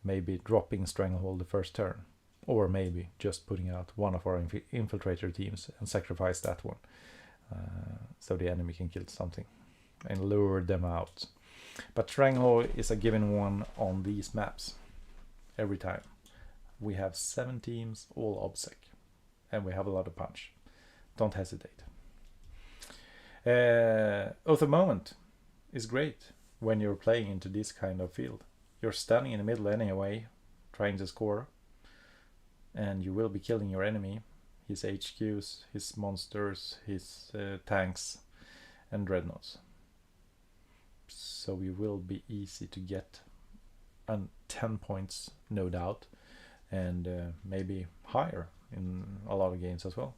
Maybe dropping Stranglehold the first turn, or maybe just putting out one of our infiltrator teams and sacrifice that one, so the enemy can kill something and lure them out. But Stranglehold is a given one on these maps every time. We have 7 teams, all OBSEC, and we have a lot of punch. Don't hesitate. Oath of Moment is great when you're playing into this kind of field. You're standing in the middle anyway, trying to score, and you will be killing your enemy. his HQs, his monsters, his tanks and dreadnoughts. So it will be easy to get 10 points, no doubt, and maybe higher in a lot of games as well.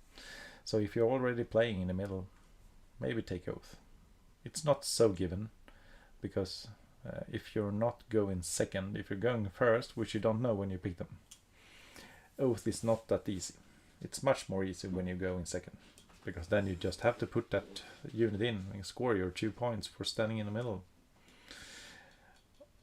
So if you're already playing in the middle, maybe take Oath. It's not so given, because if you're not going second, if you're going first, which you don't know when you pick them, Oath is not that easy. It's much more easy when you go in second, because then you just have to put that unit in and score your 2 points for standing in the middle.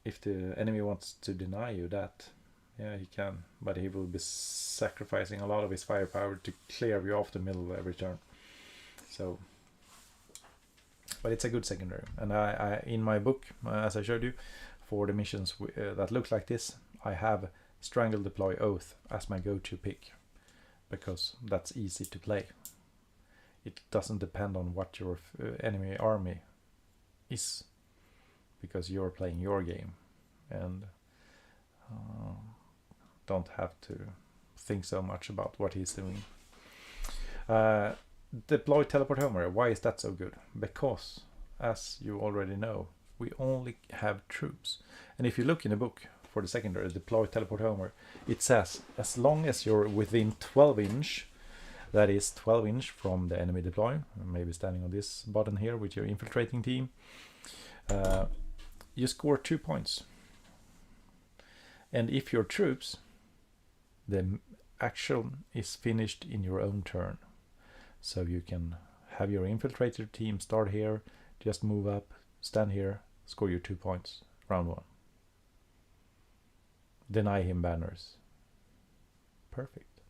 If the enemy wants to deny you that, yeah, he can, but he will be sacrificing a lot of his firepower to clear you off the middle every turn. So, but it's a good secondary, and I in my book, as I showed you, for the missions that look like this, I have Strangle, Deploy, Oath as my go-to pick, because that's easy to play. It doesn't depend on what your enemy army is, because you're playing your game and don't have to think so much about what he's doing. Deploy, Teleport Homer. Why is that so good? Because, as you already know, we only have troops. And if you look in the book for the secondary, Deploy, Teleport Homer, it says as long as you're within 12 inch, that is 12 inch from the enemy deploy, maybe standing on this button here with your infiltrating team, you score 2 points. And if your troops, the action is finished in your own turn. So you can have your infiltrator team start here, just move up, stand here, score your 2 points, round 1. Deny him banners. Perfect.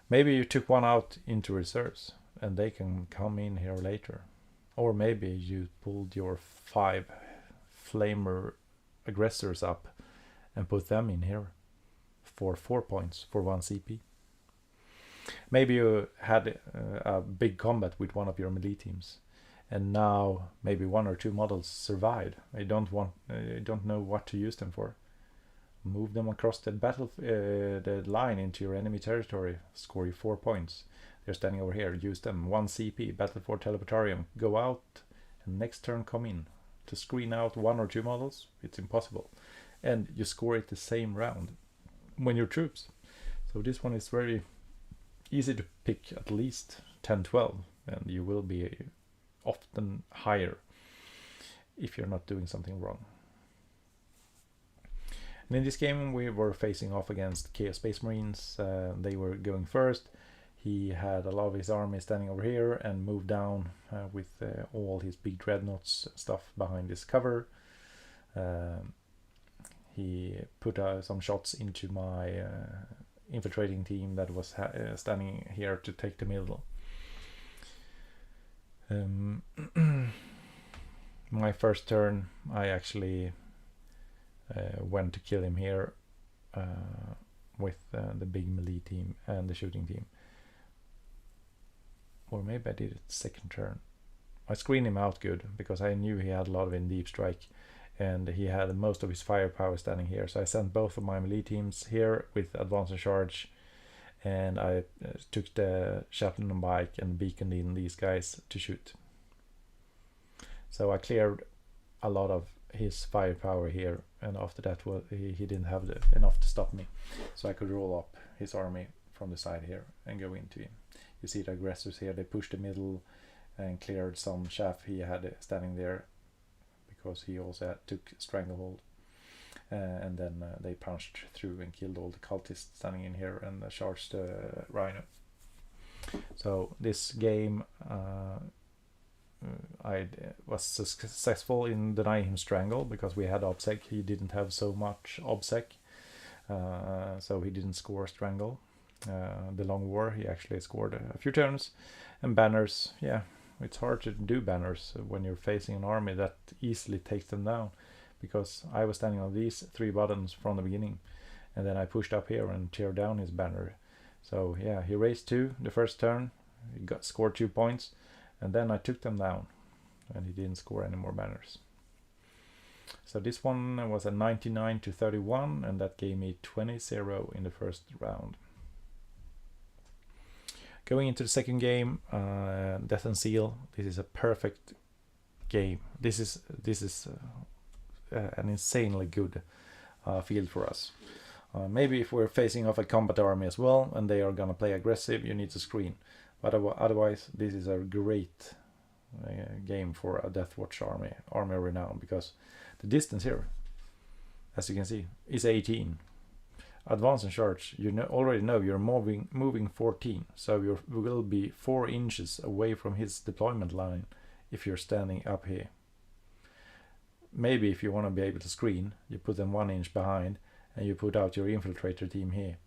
Maybe you took one out into reserves and they can come in here later. Or maybe you pulled your 5 flamer aggressors up and put them in here for 4 points for 1 CP. Maybe you had a big combat with one of your melee teams, and now maybe 1 or 2 models survived. You don't know what to use them for. Move them across the the line into your enemy territory. Score you 4 points. They're standing over here. Use them. 1 CP. Battle for Teleportarium. Go out, and next turn come in. To screen out 1 or 2 models, it's impossible, and you score it the same round when your troops. So this one is very easy to pick at least 10-12, and you will be often higher if you're not doing something wrong. And in this game we were facing off against Chaos Space Marines. They were going first. He had a lot of his army standing over here and moved down with all his big dreadnoughts stuff behind his cover. He put some shots into my infiltrating team that was standing here to take the middle. My first turn, I actually went to kill him here with the big melee team and the shooting team. Or maybe I did it second turn. I screened him out good because I knew he had a lot of in deep strike, and he had most of his firepower standing here. So I sent both of my melee teams here with advance and charge, and I took the chaplain on bike and beaconed in these guys to shoot. So I cleared a lot of his firepower here, and after that he didn't have enough to stop me. So I could roll up his army from the side here and go into him. You see the aggressors here, they pushed the middle and cleared some chaff he had standing there, because he also took stranglehold, and then they punched through and killed all the cultists standing in here and charged the rhino. So this game I was successful in denying him strangle, because we had obsec. He didn't have so much obsec, so he didn't score strangle. The long war, he actually scored a few turns. And banners, yeah, it's hard to do banners when you're facing an army that easily takes them down, because I was standing on these 3 buttons from the beginning, and then I pushed up here and teared down his banner. So yeah, he raised 2 the first turn, he scored 2 points, and then I took them down, and he didn't score any more banners. So this one was a 99-31, and that gave me 20-0 in the first round. Going into the second game, Death and Seal. This is a perfect game. This is an insanely good field for us. Maybe if we're facing off a combat army as well, and they are gonna play aggressive, you need to screen. But otherwise, this is a great game for a Deathwatch army renown, because the distance here, as you can see, is 18. Advance and charge, already know you're moving 14, so you will be 4 inches away from his deployment line if you're standing up here. Maybe if you want to be able to screen, you put them 1 inch behind and you put out your infiltrator team here,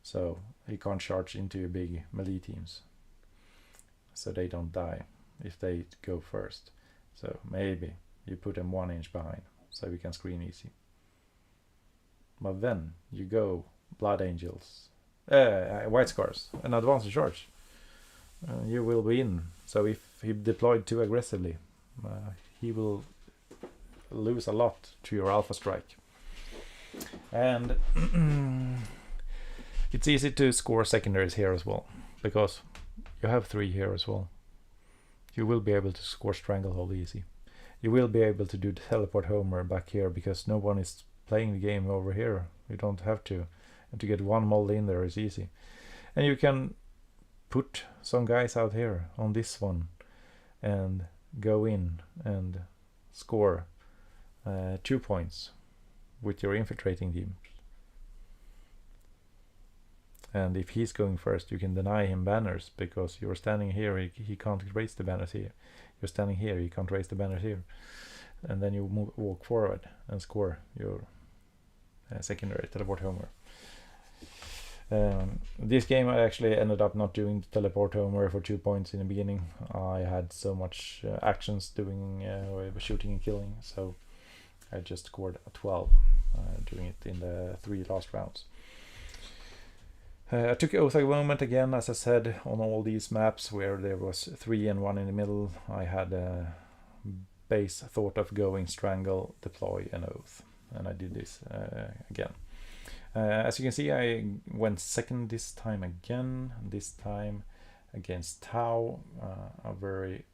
so he can't charge into your big melee teams, so they don't die if they go first. So maybe you put them 1 inch behind so we can screen easy. But then you go Blood Angels, White Scars, and advance and charge. You will win. So if he deployed too aggressively, he will lose a lot to your Alpha Strike. And it's easy to score secondaries here as well, because you have 3 here as well. You will be able to score Stranglehold easy. You will be able to do Teleport Homer back here, because no one is playing the game over here. You don't have to. And to get 1 mold in there is easy. And you can put some guys out here on this one and go in and score 2 points with your infiltrating team. And if he's going first, you can deny him banners, because you're standing here, he can't raise the banners here. You're standing here, he can't raise the banners here. And then you walk forward and score your secondary Teleport Homer. This game I actually ended up not doing the Teleport Homer for 2 points in the beginning. I had so much actions doing shooting and killing, so I just scored a 12 doing it in the 3 last rounds. I took Othag moment again, as I said, on all these maps where there was 3 and 1 in the middle. I had a base thought of going Strangle, Deploy and Oath, and I did this again. As you can see, I went second this time again, this time against Tau, a very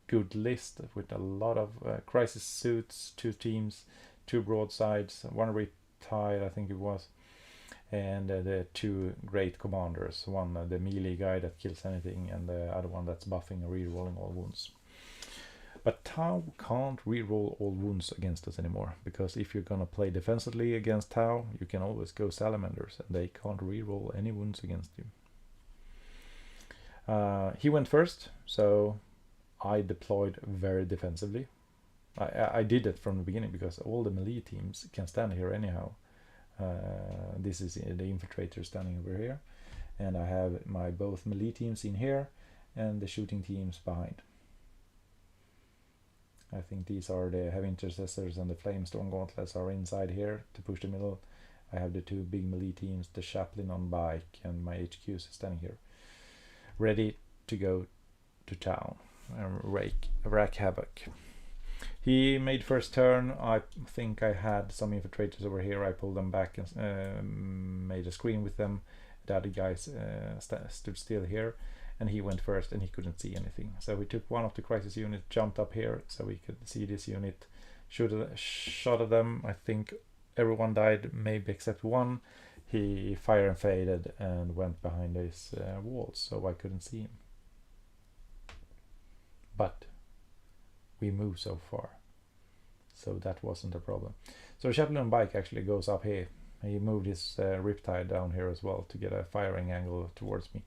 good list with a lot of crisis suits, 2 teams, 2 broadsides, 1 riptide I think it was, and the 2 great commanders, one the melee guy that kills anything, and the other one that's buffing and re-rolling all wounds. But Tau can't re-roll all wounds against us anymore, because if you're gonna play defensively against Tau, you can always go Salamanders, and they can't re-roll any wounds against you. He went first, so I deployed very defensively. I did it from the beginning, because all the melee teams can stand here anyhow. This is the infiltrator standing over here, and I have my both melee teams in here and the shooting teams behind. I think these are the heavy intercessors, and the flamestorm gauntlets are inside here to push the middle. I have the 2 big melee teams, the chaplain on bike, and my HQs is standing here, ready to go to town and wreak havoc. He made first turn. I think I had some infiltrators over here. I pulled them back and made a screen with them. The other guys stood still here, and he went first, and he couldn't see anything. So we took one of the crisis units, jumped up here so we could see this unit, shot at them. I think everyone died, maybe except one. He fire and faded and went behind his walls, so I couldn't see him. But we moved so far, so that wasn't a problem. So Chaplain on bike actually goes up here. He moved his riptide down here as well to get a firing angle towards me.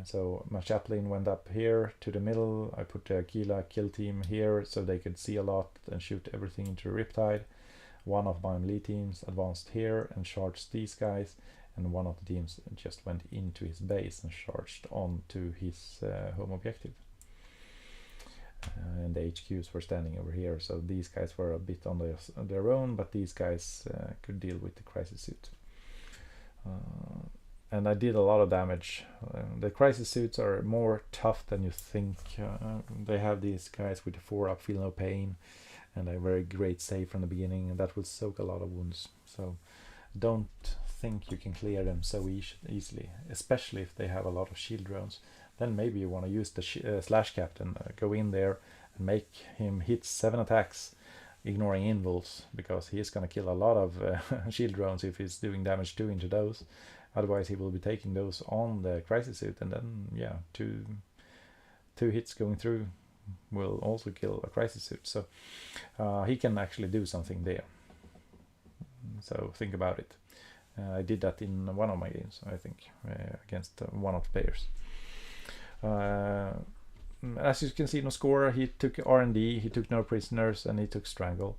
So my chaplain went up here to the middle. I put a Kila kill team here so they could see a lot and shoot everything into the riptide. One of my melee teams advanced here and charged these guys, and one of the teams just went into his base and charged on to his home objective. And the HQs were standing over here, so these guys were a bit on their own, but these guys could deal with the crisis suit. And I did a lot of damage. The crisis suits are more tough than you think. They have these guys with the 4-up, feel no pain, and a very great save from the beginning, and that will soak a lot of wounds. So don't think you can clear them so easily, especially if they have a lot of shield drones. Then maybe you want to use the slash captain, go in there and make him hit 7 attacks, ignoring invulns, because he's going to kill a lot of shield drones if he's doing damage 2 into those. Otherwise he will be taking those on the crisis suit, and then yeah, two hits going through will also kill a crisis suit. So he can actually do something there. So think about it. I did that in one of my games, I think, against one of the players. As you can see, no score. He took R&D, he took no prisoners, and he took strangle.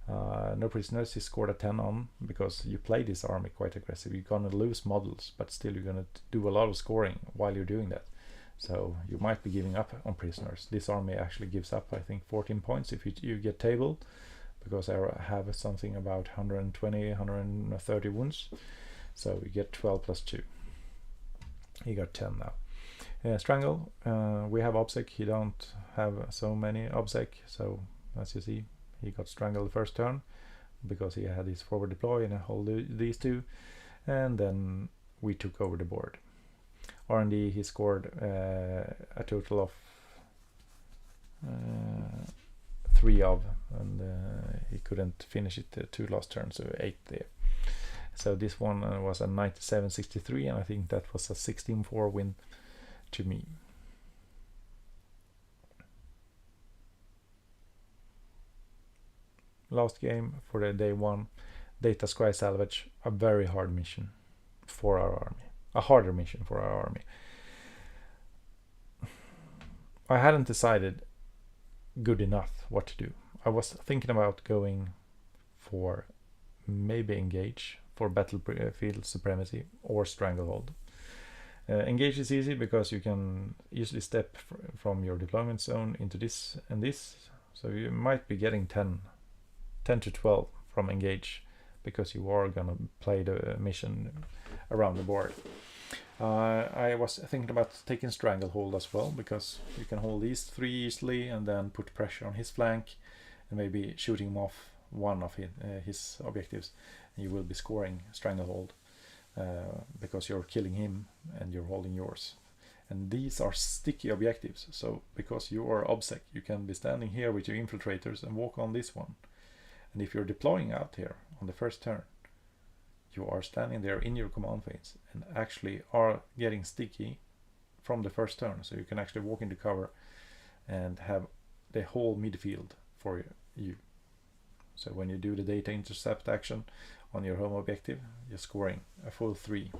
No prisoners he scored a 10 on, because you play this army quite aggressive. You're gonna lose models, but still you're gonna do a lot of scoring while you're doing that. So you might be giving up on prisoners. This army actually gives up, I think, 14 points if you get table, because I have something about 120, 130 wounds. So we get 12 plus 2. He got 10 now. Strangle, we have obsec. He don't have so many obsec, so as you see, he got strangled the first turn because he had his forward deploy and hold these two, and then we took over the board. R&D he scored a total of 3 of, and he couldn't finish it the 2 last turns, so 8 there. So this one was a 97-63, and I think that was a 16-4 win to me. Last game for the day 1, Data Scry Salvage, a very hard mission for our army. A harder mission for our army. I hadn't decided good enough what to do. I was thinking about going for maybe engage for battlefield supremacy or stranglehold. Engage is easy because you can easily step from your deployment zone into this and this, so you might be getting 10 to 12 from engage, because you are gonna play the mission around the board. I was thinking about taking stranglehold as well, because you can hold these 3 easily and then put pressure on his flank and maybe shooting him off one of his objectives, and you will be scoring stranglehold because you're killing him and you're holding yours. And these are sticky objectives, so because you are obsec, you can be standing here with your infiltrators and walk on this one. And if you're deploying out here on the first turn, you are standing there in your command phase and actually are getting sticky from the first turn. So you can actually walk into cover and have the whole midfield for you. So when you do the data intercept action on your home objective, you're scoring a full 3,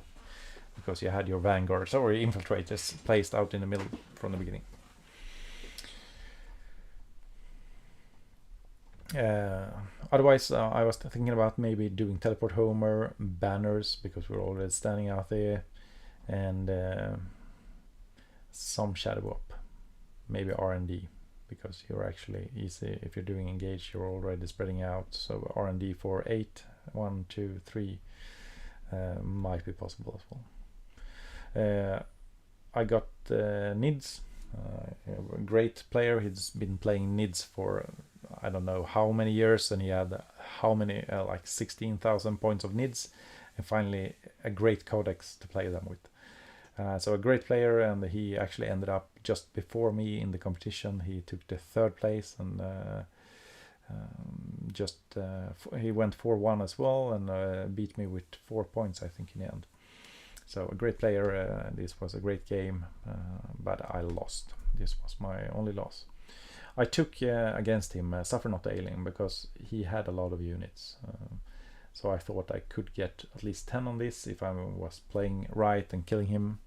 because you had your vanguards or your infiltrators placed out in the middle from the beginning. Otherwise, I was thinking about maybe doing teleport homer, banners, because we're already standing out there, and some shadow up, maybe R&D, because you're actually easy. If you're doing engage, you're already spreading out, so R&D for 8, 1, 2, 3 might be possible as well. I got NIDS, a great player. He's been playing NIDS for I don't know how many years, and he had how many like 16,000 points of NIDS, and finally a great codex to play them with. So a great player, and he actually ended up just before me in the competition. He took the 3rd place, and he went 4-1 as well, and beat me with 4 points, I think, in the end. So a great player. This was a great game, but I lost. This was my only loss. I took against him Suffer Not Alien, because he had a lot of units. So I thought I could get at least 10 on this if I was playing right and killing him.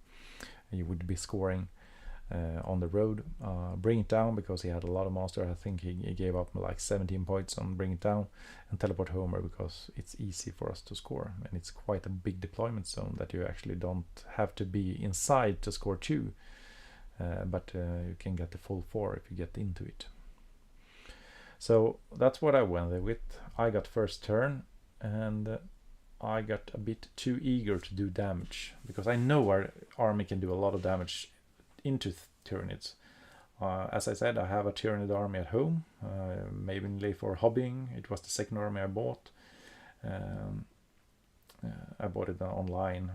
He would be scoring on the road. Bring It Down, because he had a lot of monster. I think he gave up like 17 points on Bring It Down. And Teleport Homer, because it's easy for us to score, and it's quite a big deployment zone that you actually don't have to be inside to score 2. But you can get the full 4 if you get into it. So that's what I went with. I got first turn, and I got a bit too eager to do damage, because I know our army can do a lot of damage into Tyranids. As I said, I have a Tyranid army at home, mainly for hobbying. It was the second army I bought. I bought it online,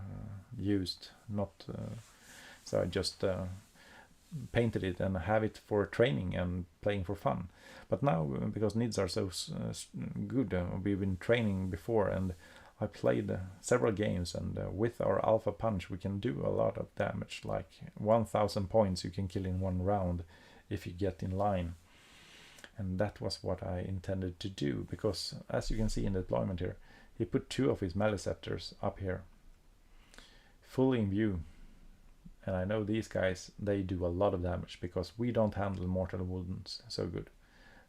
used, not. So I just painted it and have it for training and playing for fun. But now, because NIDs are so good, we've been training before, and I played several games, and with our alpha punch we can do a lot of damage, like 1000 points you can kill in one round if you get in line. And that was what I intended to do, because as you can see in the deployment here, he put 2 of his Maliceptors up here, fully in view. And I know these guys, they do a lot of damage, because we don't handle mortal wounds so good.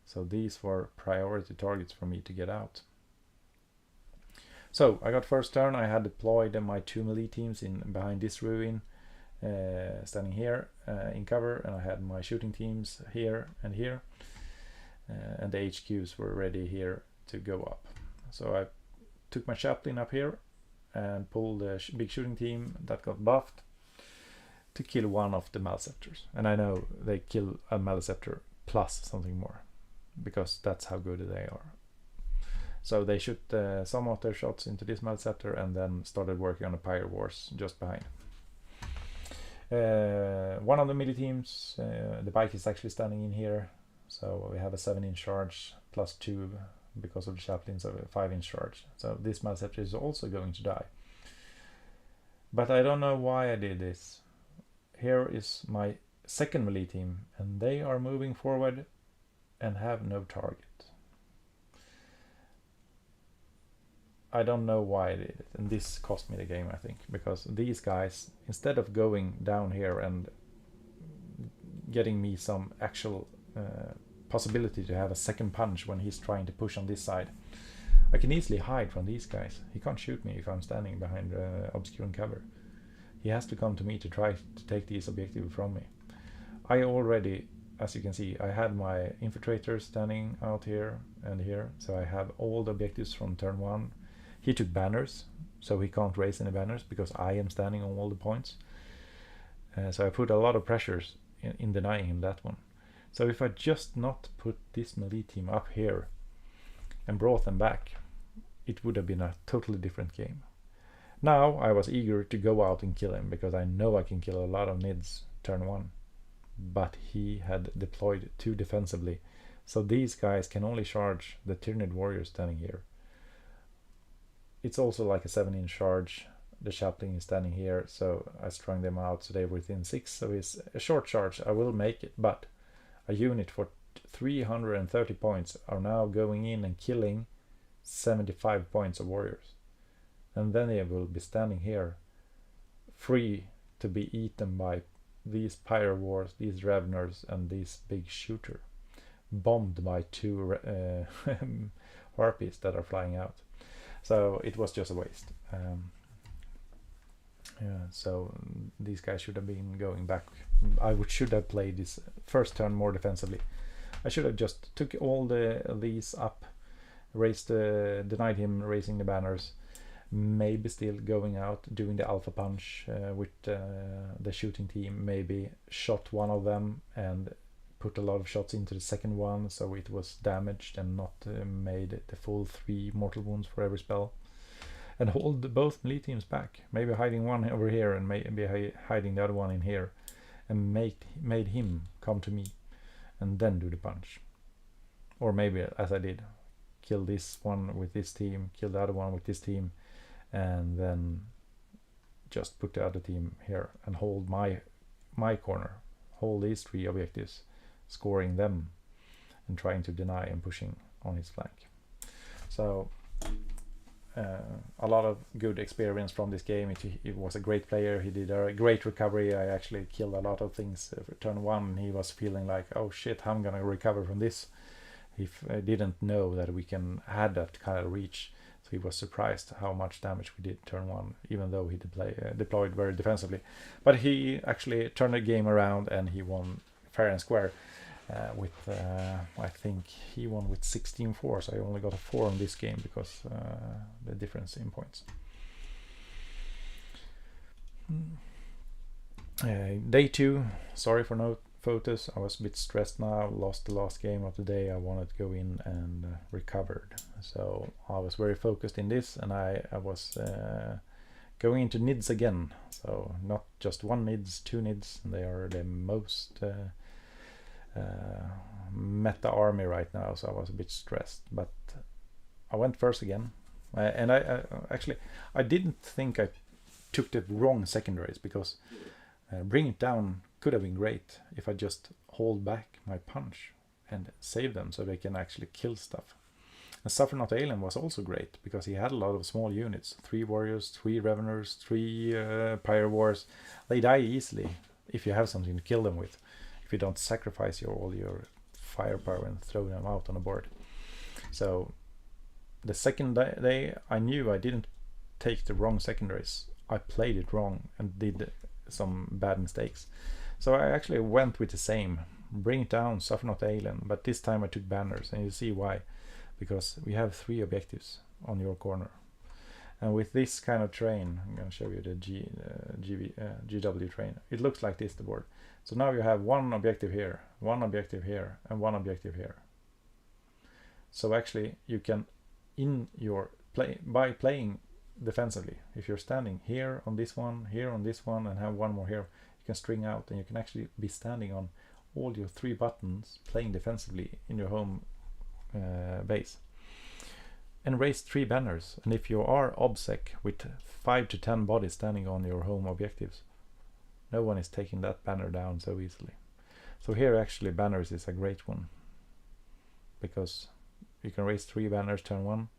So these were priority targets for me to get out. So I got first turn. I had deployed my 2 melee teams in behind this ruin, standing here in cover, and I had my shooting teams here and here, and the HQs were ready here to go up. So I took my chaplain up here and pulled the big shooting team that got buffed to kill one of the Maliceptors. And I know they kill a Maliceptor plus something more, because that's how good they are. So they shoot some of their shots into this Maliceptor and then started working on the Pyre Wars just behind. One of the melee teams, the bike is actually standing in here, so we have a 7-inch charge plus 2 because of the chaplains, of a 5-inch charge. So this Maliceptor is also going to die. But I don't know why I did this. Here is my second melee team, and they are moving forward and have no target. I don't know why I did it, and this cost me the game, I think, because these guys, instead of going down here and getting me some actual possibility to have a second punch when he's trying to push on this side, I can easily hide from these guys. He can't shoot me if I'm standing behind obscuring cover. He has to come to me to try to take these objectives from me. I already, as you can see, I had my infiltrators standing out here and here, so I have all the objectives from turn 1. He took banners, so he can't raise any banners because I am standing on all the points. So I put a lot of pressures in denying him that one. So if I just not put this melee team up here and brought them back, it would have been a totally different game. Now I was eager to go out and kill him, because I know I can kill a lot of NIDs turn 1. But he had deployed too defensively, so these guys can only charge the Tyranid warrior standing here. It's also like a 7-inch charge. The chaplain is standing here, so I strung them out so they're within 6. So it's a short charge. I will make it, but a unit for 330 points are now going in and killing 75 points of warriors. And then they will be standing here, free to be eaten by these Pyre Wars, these Reveners, and this big shooter, bombed by 2 harpies that are flying out. So it was just a waste. So these guys should have been going back. I should have played this first turn more defensively. I should have just took all these up, denied him raising the banners, maybe still going out, doing the alpha punch with the shooting team, maybe shot one of them and put a lot of shots into the second one, so it was damaged and not made the full 3 mortal wounds for every spell, and hold both melee teams back, maybe hiding one over here and maybe hiding the other one in here, and made him come to me and then do the punch. Or maybe, as I did, kill this one with this team, kill the other one with this team, and then just put the other team here and hold my corner, hold these 3 objectives, scoring them and trying to deny and pushing on his flank. So a lot of good experience from this game. He was a great player. He did a great recovery. I actually killed a lot of things for turn 1. He was feeling like, oh shit, I'm gonna recover from this. He didn't know that we can had that kind of reach, so he was surprised how much damage we did turn 1, even though he deployed very defensively. But he actually turned the game around and he won fair and square. I think he won with 16-4, so I only got a 4 on this game because the difference in points. Day 2, sorry for photos. I was a bit stressed now, lost the last game of the day. I wanted to go in and recovered. So I was very focused in this, and I was going into NIDs again. So not just one NIDs, two NIDs. They are the most meta army right now, so I was a bit stressed. But I went first again. And I actually, I didn't think I took the wrong secondaries, because bring it down could have been great if I just hold back my punch and save them so they can actually kill stuff. And Suffer Not Alien was also great, because he had a lot of small units, 3 warriors, 3 reveners, 3 pyro wars. They die easily if you have something to kill them with, if you don't sacrifice all your firepower and throw them out on the board. So the second day I knew I didn't take the wrong secondaries. I played it wrong and did some bad mistakes. So I actually went with the same. Bring it down, Suffer Not Alien, but this time I took banners, and you see why. Because we have 3 objectives on your corner. And with this kind of terrain, I'm going to show you the GW terrain. It looks like this, the board. So now you have 1 objective here, 1 objective here, and 1 objective here. So actually you can, in your play, by playing defensively, if you're standing here on this one, here on this one, and have 1 more here, you can string out, and you can actually be standing on all your 3 buttons, playing defensively in your home base, and raise 3 banners. And if you are obsec with 5 to 10 bodies standing on your home objectives, no one is taking that banner down so easily. So here actually banners is a great one, because you can raise 3 banners turn 1,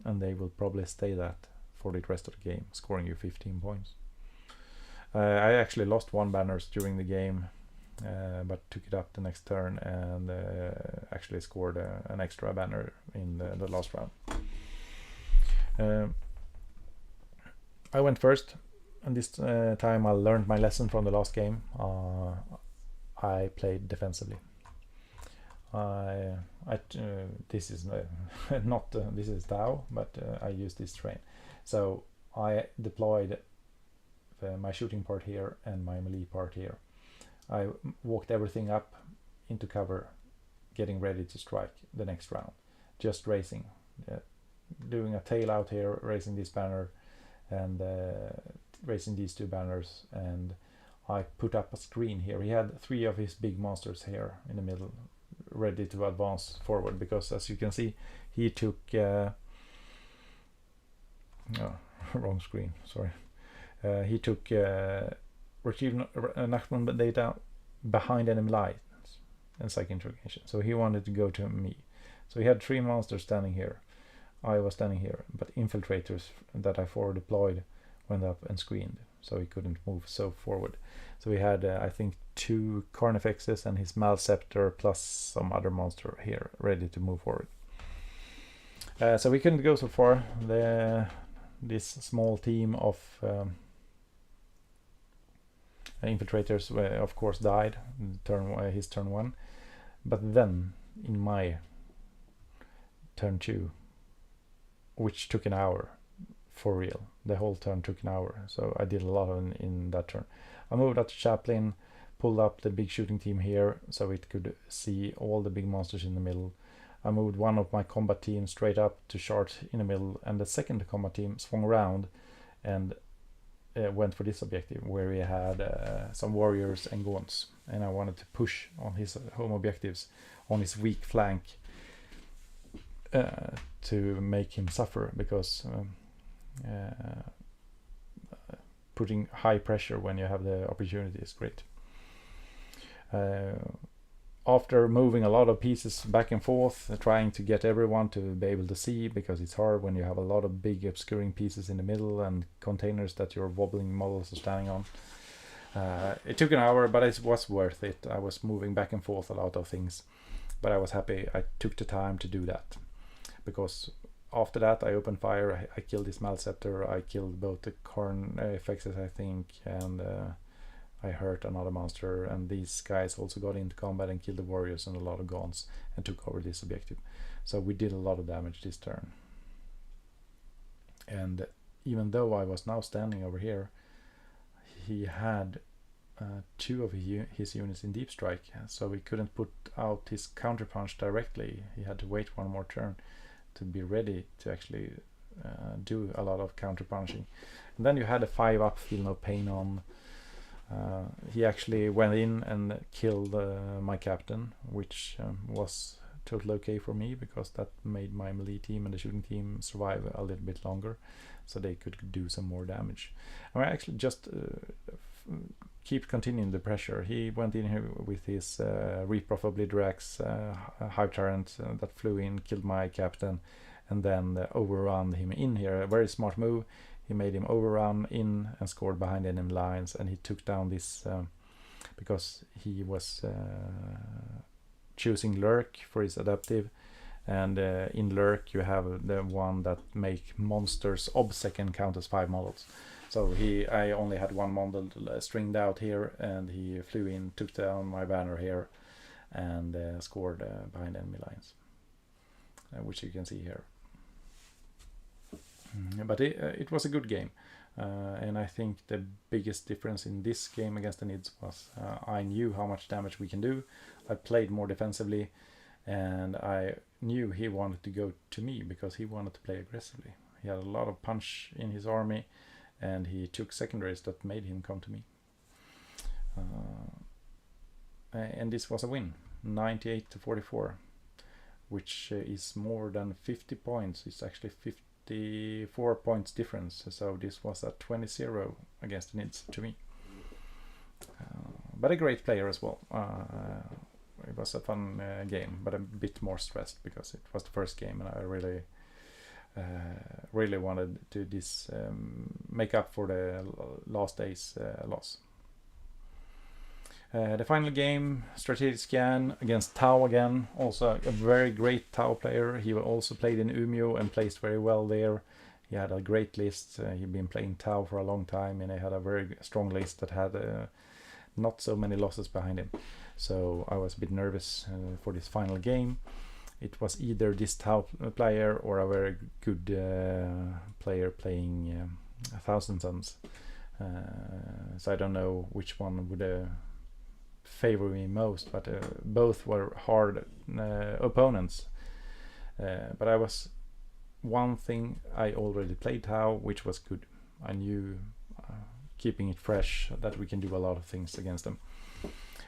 and they will probably stay that for the rest of the game, scoring you 15 points. I actually lost 1 banners during the game, but took it up the next turn, and actually scored an extra banner in the last round. I went first, and this time I learned my lesson from the last game. I played defensively. This is not this is Tau, but I use this terrain. So I deployed my shooting part here and my melee part here. I walked everything up into cover, getting ready to strike the next round. Just racing, doing a tail out here, raising this banner, and raising these 2 banners. And I put up a screen here. He had 3 of his big monsters here in the middle, ready to advance forward, because as you can see, he took wrong screen, sorry. He took retrieve Nachman data behind enemy lines and psych interrogation. So he wanted to go to me. So he had 3 monsters standing here. I was standing here, but infiltrators that I forward deployed went up and screened, so he couldn't move so forward. So he had I think 2 Carnifexes and his Malceptor plus some other monster here ready to move forward. So we couldn't go so far. This small team of infiltrators of course died his turn 1, but then in my turn 2, which took an hour for real, the whole turn took an hour, so I did a lot in that turn. I moved out to Chaplain, pulled up the big shooting team here so it could see all the big monsters in the middle. I moved 1 of my combat team straight up to Shard in the middle, and the second combat team swung around and went for this objective, where he had some warriors and gaunts, and I wanted to push on his home objectives on his weak flank to make him suffer, because putting high pressure when you have the opportunity is great. After moving a lot of pieces back and forth, trying to get everyone to be able to see, because it's hard when you have a lot of big obscuring pieces in the middle and containers that your wobbling models are standing on. It took an hour, but it was worth it. I was moving back and forth a lot of things, but I was happy I took the time to do that, because after that I opened fire. I killed this Malceptor, I killed both the Carnifexes I think, and I hurt another monster, and these guys also got into combat and killed the warriors and a lot of gaunts and took over this objective. So we did a lot of damage this turn. And even though I was now standing over here, he had two of his units in deep strike, so he couldn't put out his counterpunch directly. He had to wait one more turn to be ready to actually do a lot of counterpunching. And then you had a 5-up Feel No Pain on. He actually went in and killed my captain, which was totally okay for me, because that made my melee team and the shooting team survive a little bit longer, so they could do some more damage. And I actually just keep continuing the pressure. He went in here with his Reaper of Oblidrax Hive Tyrant that flew in, killed my captain, and then overrun him in here. A very smart move. He made him overrun in and scored behind enemy lines, and he took down this because he was choosing Lurk for his adaptive, and in Lurk you have the one that make monsters obsec and count as 5 models. So I only had one model stringed out here, and he flew in, took down my banner here, and scored behind enemy lines, which you can see here. But it was a good game, and I think the biggest difference in this game against the Nids was I knew how much damage we can do. I played more defensively, and I knew he wanted to go to me because he wanted to play aggressively. He had a lot of punch in his army, and he took secondaries that made him come to me. And this was a win, 98-44, which is more than 50 points. It's actually 54 points difference, so this was a 20-0 against the Nids to me. But a great player as well. It was a fun game, but a bit more stressed because it was the first game, and I really wanted to make up for the last day's loss. The final game, Strategic Scan against Tau again. Also a very great Tau player. He also played in Umeå and placed very well there. He had a great list. He'd been playing Tau for a long time, and he had a very strong list that had not so many losses behind him. So I was a bit nervous for this final game. It was either this Tau player or a very good player playing Thousand Suns. So I don't know which one would favor me most, but both were hard opponents. But I was one thing, I already played Tau, which was good. I knew keeping it fresh that we can do a lot of things against them.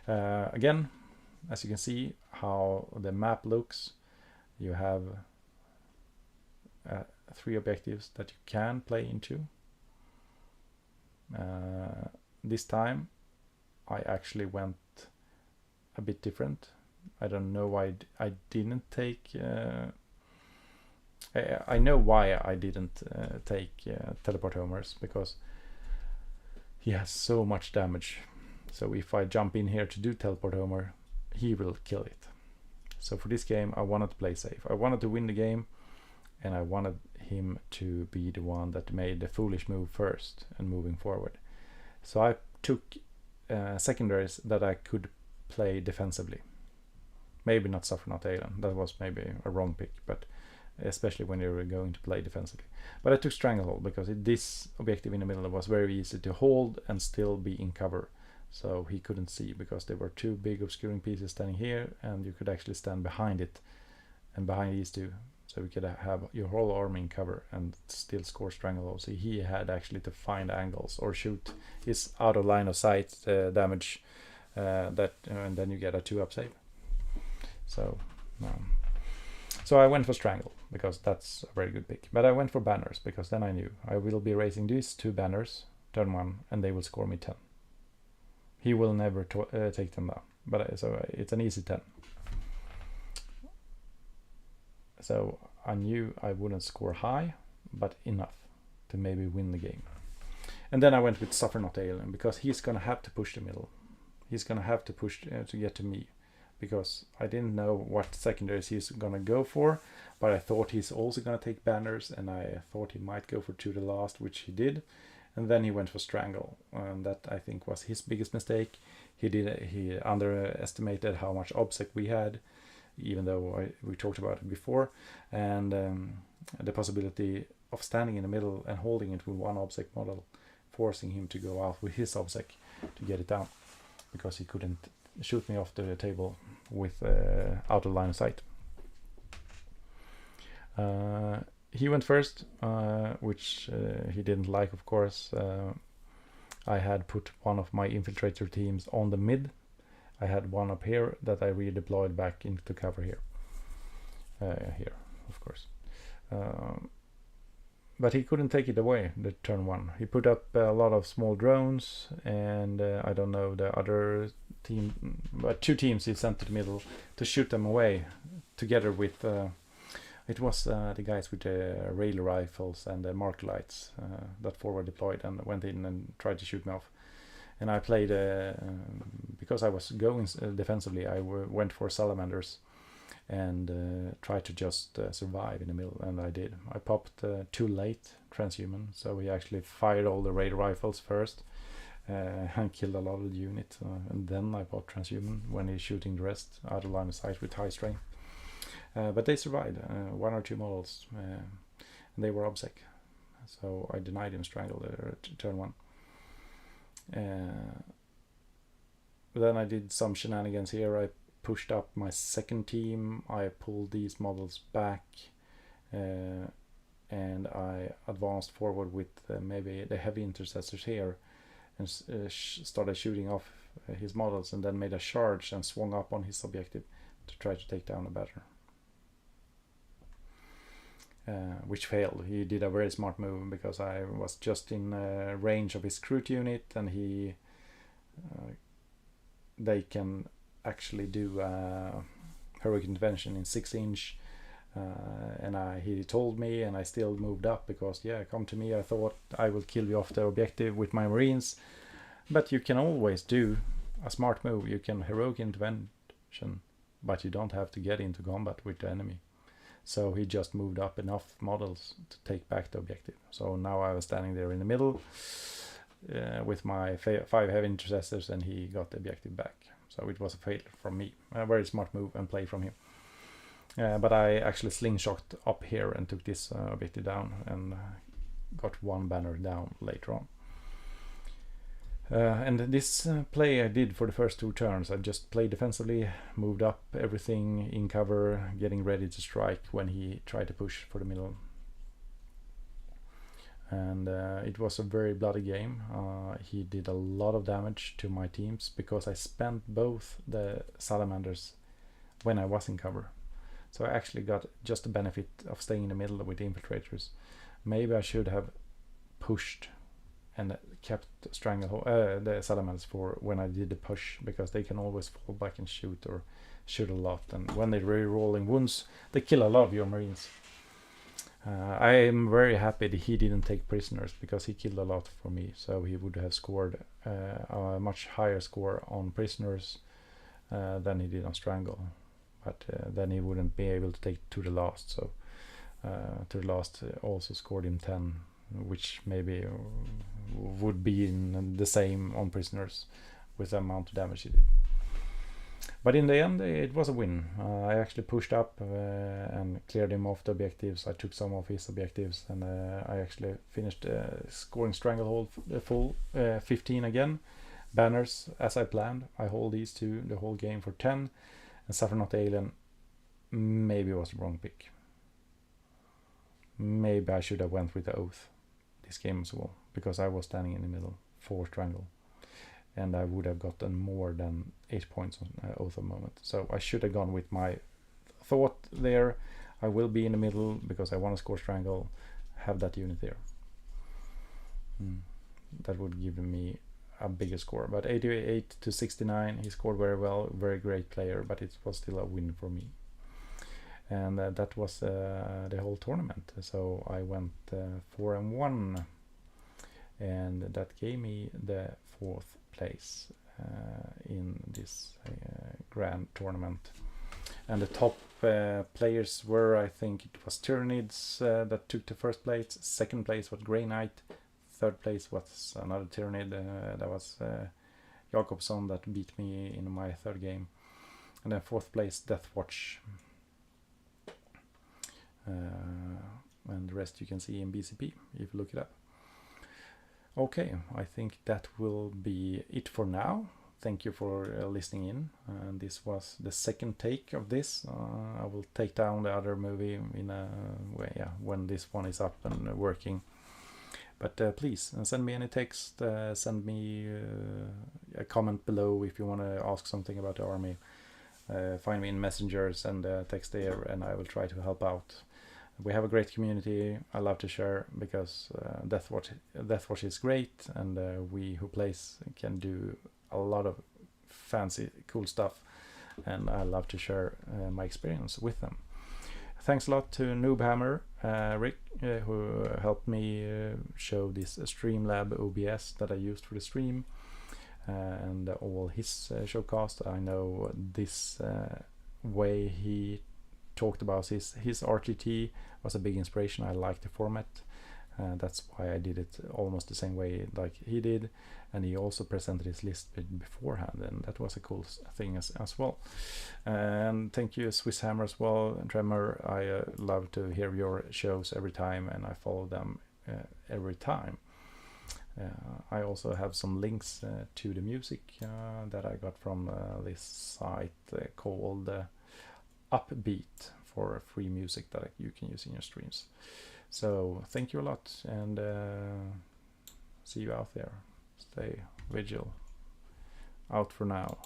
Again, as you can see how the map looks, you have 3 objectives that you can play into. This time I actually went a bit different. I don't know why I didn't take I know why I didn't take Teleport Homers, because he has so much damage. So if I jump in here to do Teleport Homer, he will kill it. So for this game I wanted to play safe. I wanted to win the game, and I wanted him to be the one that made the foolish move first and moving forward. So I took secondaries that I could play defensively. Maybe not Suffer Not Alien, that was maybe a wrong pick, but especially when you're going to play defensively. But I took Stranglehold because this objective in the middle was very easy to hold and still be in cover. So he couldn't see because there were 2 big obscuring pieces standing here, and you could actually stand behind it and behind these 2. So we could have your whole army in cover and still score Stranglehold. So he had actually to find angles or shoot his out of line of sight damage and then you get a 2-up save. So I went for Strangle because that's a very good pick. But I went for banners because then I knew I will be raising these 2 banners turn 1, and they will score me 10. He will never take them down, but so it's an easy 10. So I knew I wouldn't score high, but enough to maybe win the game. And then I went with Suffer Not Alien because he's gonna have to push the middle. He's gonna have to push to get to me, because I didn't know what secondaries he's gonna go for, but I thought he's also gonna take banners, and I thought he might go for 2 to the last, which he did. And then he went for Strangle, and that I think was his biggest mistake. He underestimated how much obsec we had, even though we talked about it before, and the possibility of standing in the middle and holding it with 1 obsec model, forcing him to go out with his obsec to get it down. because he couldn't shoot me off the table with out of line of sight. He went first, which he didn't like, of course. I had put one of my infiltrator teams on the mid. I had one up here that I redeployed back into cover here. Here, of course. But he couldn't take it away, the turn one. He put up a lot of small drones, and I don't know, the other team, but 2 teams he sent to the middle to shoot them away, together with, it was the guys with the rail rifles and the mark lights that forward deployed and went in and tried to shoot me off. And I played, because I was going defensively, I went for salamanders and tried to just survive in the middle, and I did. I popped too late transhuman, so he actually fired all the rail rifles first and killed a lot of the unit, and then I popped transhuman when he's shooting the rest out of line of sight with high strength. But they survived, 1 or 2 models, and they were obsec, so I denied him strangle turn 1. Then I did some shenanigans here. I pushed up my second team, I pulled these models back, and I advanced forward with maybe the heavy intercessors here, and started shooting off his models, and then made a charge and swung up on his objective to try to take down a batter. Which failed. He did a very smart move, because I was just in range of his Scroot unit, and they can actually do heroic intervention in 6-inch, and he told me, and I still moved up, because come to me, I thought I will kill you off the objective with my marines. But you can always do a smart move. You can heroic intervention, but you don't have to get into combat with the enemy. So he just moved up enough models to take back the objective. So now I was standing there in the middle with my 5 heavy intercessors, and he got the objective back. So it was a failure from me. A very smart move and play from him. But I actually slingshot up here and took this objective down, and got 1 banner down later on. And this play I did for the first 2 turns. I just played defensively, moved up everything in cover, getting ready to strike when he tried to push for the middle. And it was a very bloody game. He did a lot of damage to my teams, because I spent both the salamanders when I was in cover. So I actually got just the benefit of staying in the middle with the infiltrators. Maybe I should have pushed and kept the salamanders for when I did the push, because they can always fall back and shoot, or shoot a lot, and when they're re-rolling wounds, they kill a lot of your marines. I am very happy that he didn't take prisoners, because he killed a lot for me, so he would have scored a much higher score on prisoners than he did on strangle, but then he wouldn't be able to take to the last. So to the last also scored him 10, which maybe would be in the same on prisoners with the amount of damage he did. But in the end, it was a win. I actually pushed up and cleared him off the objectives. I took some of his objectives, and I actually finished scoring Stranglehold full 15 again. Banners, as I planned. I hold these 2 the whole game for 10. And Suffer Not Alien maybe was the wrong pick. Maybe I should have went with the Oath this game as well, because I was standing in the middle for Strangle, and I would have gotten more than 8 points on Oath of Moment. So I should have gone with my thought there. I will be in the middle because I want to score Strangle, have that unit there. That would give me a bigger score. But 88 to 69, he scored very well, very great player, but it was still a win for me. And that was the whole tournament. So I went 4-1, and that gave me the 4th place in this grand tournament. And the top players were, I think it was Tyranids that took the first place. Second place was Grey Knight. Third place was another Tyranid. That was Jakobsson that beat me in my 3rd game. And then 4th place Deathwatch. And the rest you can see in BCP if you look it up. Okay, I think that will be it for now. thank you for listening in. And this was the second take of this. I will take down the other movie in a way, when this one is up and working. But please send me any text, send me a comment below if you want to ask something about the army. Find me in messengers and text there, and I will try to help out. We have a great community. I love to share because Deathwatch is great, and we who plays can do a lot of fancy, cool stuff, and I love to share my experience with them. Thanks a lot to Noobhammer, Rick, who helped me show this Streamlab OBS that I used for the stream, and all his showcast. I know this way he talked about his RTT was a big inspiration. I like the format. That's why I did it almost the same way like he did, and he also presented his list beforehand, and that was a cool thing as well. And thank you Swiss Hammer as well, and Tremor. I love to hear your shows every time, and I follow them every time. I also have some links to the music that I got from this site called Uppbeat, for free music that you can use in your streams. So thank you a lot, and see you out there. Stay vigil. Out for now.